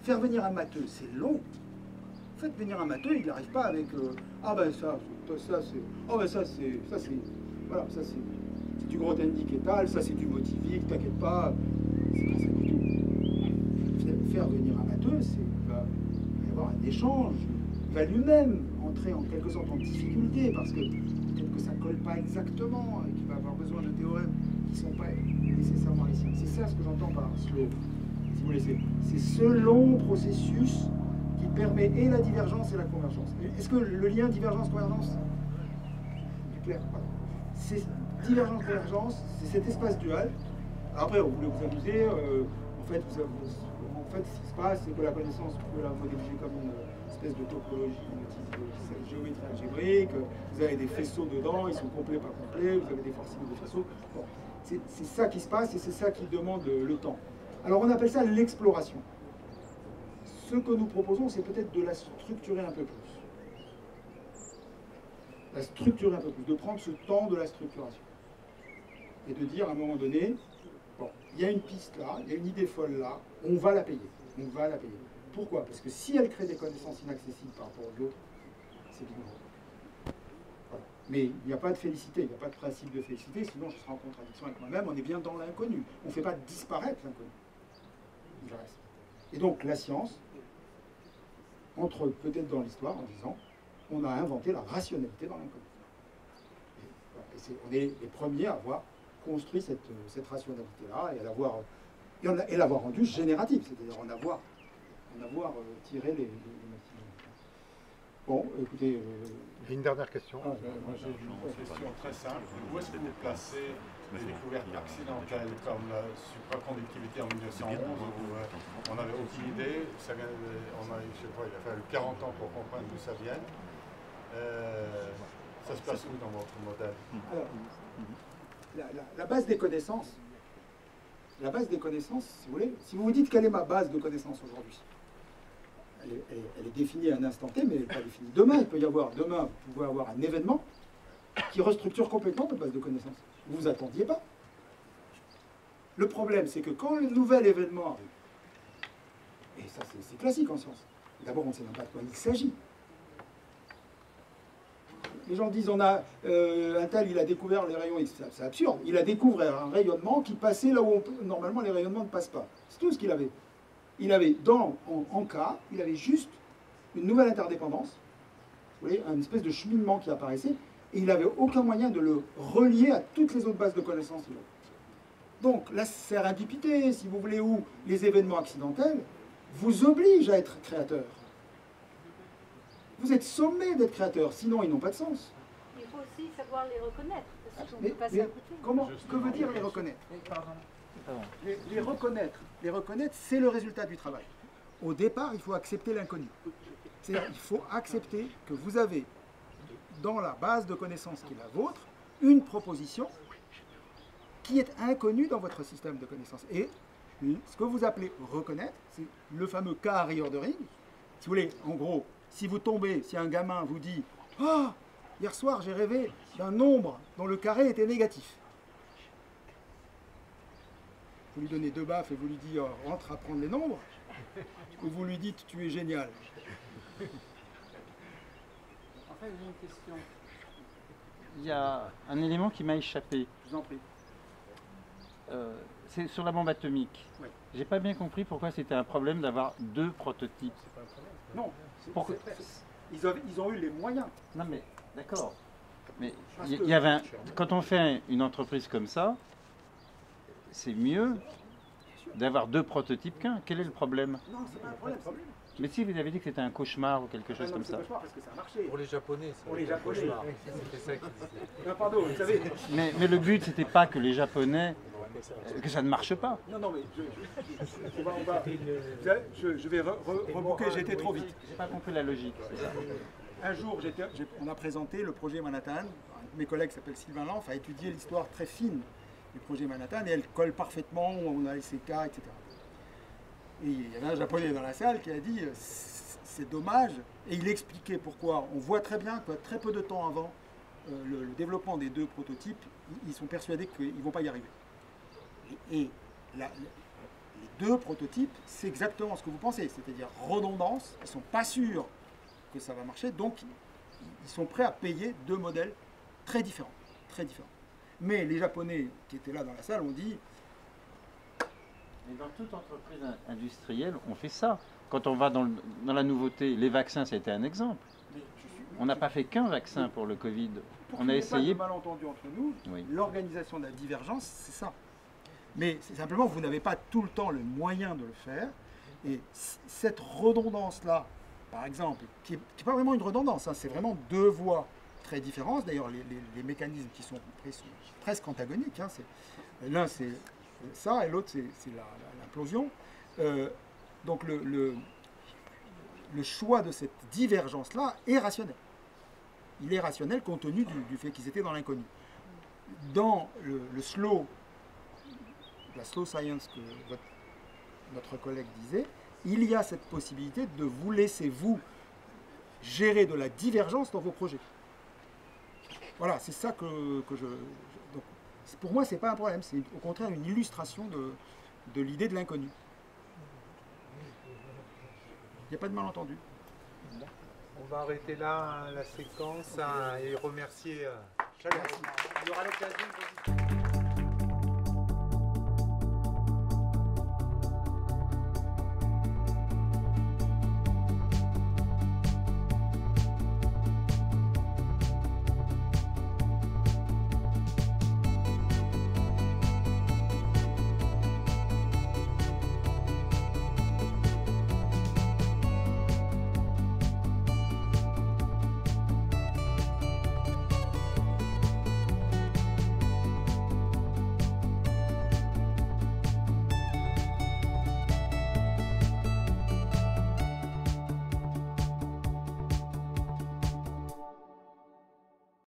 faire venir un matheux, c'est long. Faites venir un matheux, il n'arrive pas avec ah ben ça c'est voilà, ça c'est du Grothendieck et tal, ça c'est du Motivic, t'inquiète pas, c'est pas ça du tout. Faire venir un matheux, il va y avoir un échange, il va lui-même entrer en quelque sorte en difficulté parce que peut-être que ça ne colle pas exactement, et qu'il va avoir besoin de théorèmes qui ne sont pas nécessairement les siens. C'est ça ce que j'entends par slow. Si vous laissez, c'est ce long processus qui permet et la divergence et la convergence. Est-ce que le lien divergence-convergence est clair? C'est divergence-convergence, c'est cet espace dual. Alors après, vous voulez vous amuser, en fait, ce qui se passe, c'est que la connaissance, vous pouvez la modéliser comme une espèce de topologie, une géométrie algébrique, vous avez des faisceaux dedans, ils sont complets, pas complets, vous avez des forcings de faisceaux. Bon, c'est ça qui se passe et c'est ça qui demande le temps. Alors on appelle ça l'exploration. Ce que nous proposons, c'est peut-être de la structurer un peu plus. La structurer un peu plus, de prendre ce temps de la structuration. Et de dire à un moment donné, bon, il y a une piste là, il y a une idée folle là, on va la payer. On va la payer. Pourquoi? Parce que si elle crée des connaissances inaccessibles par rapport aux autres, c'est bien. Voilà. Mais il n'y a pas de félicité, il n'y a pas de principe de félicité, sinon je serai en contradiction avec moi-même, on est bien dans l'inconnu. On ne fait pas disparaître l'inconnu. Il reste. Et donc la science entre peut-être dans l'histoire en disant on a inventé la rationalité dans l'inconnu. On est les premiers à avoir construit cette rationalité-là et l'avoir rendue générative, c'est-à-dire en avoir tiré les maximums. Bon, écoutez... Il y a une dernière question. Moi j'ai une question très simple. Où est-ce qu'étaient placées les découvertes accidentelles comme la supraconductivité en 1911 où on n'avait aucune idée, ça vient je sais pas, il a fallu 40 ans pour comprendre d'où ça vient. Ça se place où dans votre modèle? Alors, la base des connaissances, si vous voulez, si vous vous dites quelle est ma base de connaissances aujourd'hui, elle est définie à un instant T, mais elle n'est pas définie demain. Demain, vous pouvez avoir un événement qui restructure complètement votre base de connaissances. Vous ne vous attendiez pas. Le problème, c'est que quand le nouvel événement arrive, et ça c'est classique en science, d'abord on ne sait même pas de quoi il s'agit. Les gens disent, un tel, il a découvert les rayons X. C'est absurde. Il a découvert un rayonnement qui passait là où normalement les rayonnements ne passent pas. C'est tout ce qu'il avait. Il avait, en K, il avait juste une nouvelle interdépendance, vous voyez, une espèce de cheminement qui apparaissait, et il n'avait aucun moyen de le relier à toutes les autres bases de connaissances. Donc, la sérendipité, si vous voulez, ou les événements accidentels, vous obligent à être créateur. Vous êtes sommé d'être créateur, sinon ils n'ont pas de sens. Il faut aussi savoir les reconnaître, parce qu'on peut passer à côté. Que veut dire les reconnaître? Les reconnaître, c'est le résultat du travail. Au départ, il faut accepter l'inconnu. C'est-à-dire qu'il faut accepter que vous avez, dans la base de connaissances qui est la vôtre, une proposition qui est inconnue dans votre système de connaissances. Et ce que vous appelez reconnaître, c'est le fameux cas arrière de ring. Si vous voulez, en gros, si vous tombez, si un gamin vous dit « Ah, hier soir, j'ai rêvé d'un nombre dont le carré était négatif », vous lui donnez 2 baffes et vous lui dites « Rentre apprendre les nombres », ou vous lui dites « Tu es génial ». En fait, j'ai une question. Il y a un élément qui m'a échappé. Je vous en prie. C'est sur la bombe atomique. Oui. J'ai pas bien compris pourquoi c'était un problème d'avoir 2 prototypes. Non, Pourquoi ils ont eu les moyens. Non mais, d'accord. Mais il y avait quand on fait une entreprise comme ça, c'est mieux d'avoir 2 prototypes qu'un. Quel est le problème? Non, c'est pas un problème. Mais si vous avez dit que c'était un cauchemar ou quelque chose comme ça. Cauchemar parce que ça a marché. Pour les Japonais, c'est Pour les Japonais. c'était ça qu'ils disaient. Non, pardon, vous savez. Mais le but, c'était pas que les Japonais, que ça ne marche pas. Non, mais je vais rebouquer, j'ai été trop vite. J'ai pas compris la logique. Un jour, on a présenté le projet Manhattan. Un de mes collègues s'appelle Sylvain Lanf, a étudié l'histoire très fine du projet Manhattan et elle colle parfaitement, on a les CK, etc. Et il y avait un Japonais dans la salle qui a dit c'est dommage, et il expliquait pourquoi. On voit très bien que très peu de temps avant le développement des 2 prototypes, ils sont persuadés qu'ils ne vont pas y arriver. Et les 2 prototypes, c'est exactement ce que vous pensez, c'est-à-dire redondance, ils ne sont pas sûrs que ça va marcher, donc ils sont prêts à payer 2 modèles très différents, très différents. Mais les Japonais qui étaient là dans la salle ont dit Mais dans toute entreprise industrielle, on fait ça. Quand on va dans la nouveauté, les vaccins, c'était un exemple. On n'a pas fait qu'un vaccin pour le Covid. On a essayé. Pas de malentendu entre nous, Oui. L'organisation de la divergence, c'est ça. Mais c'est simplement, vous n'avez pas tout le temps le moyen de le faire. Et cette redondance-là, par exemple, qui n'est pas vraiment une redondance, hein, c'est vraiment 2 voies très différentes. D'ailleurs, les mécanismes qui sont pris sont presque antagoniques. Hein. L'un, c'est ça, et l'autre, c'est l'implosion. Donc, le choix de cette divergence-là est rationnel. Il est rationnel compte tenu du fait qu'ils étaient dans l'inconnu. Dans la slow science que notre collègue disait, il y a cette possibilité de vous laisser, vous, gérer de la divergence dans vos projets. Voilà, c'est ça que je... Donc, pour moi, ce n'est pas un problème, c'est au contraire une illustration de l'idée de l'inconnu. Il n'y a pas de malentendu. On va arrêter là la séquence et remercier chaleureusement. Il y aura l'occasion de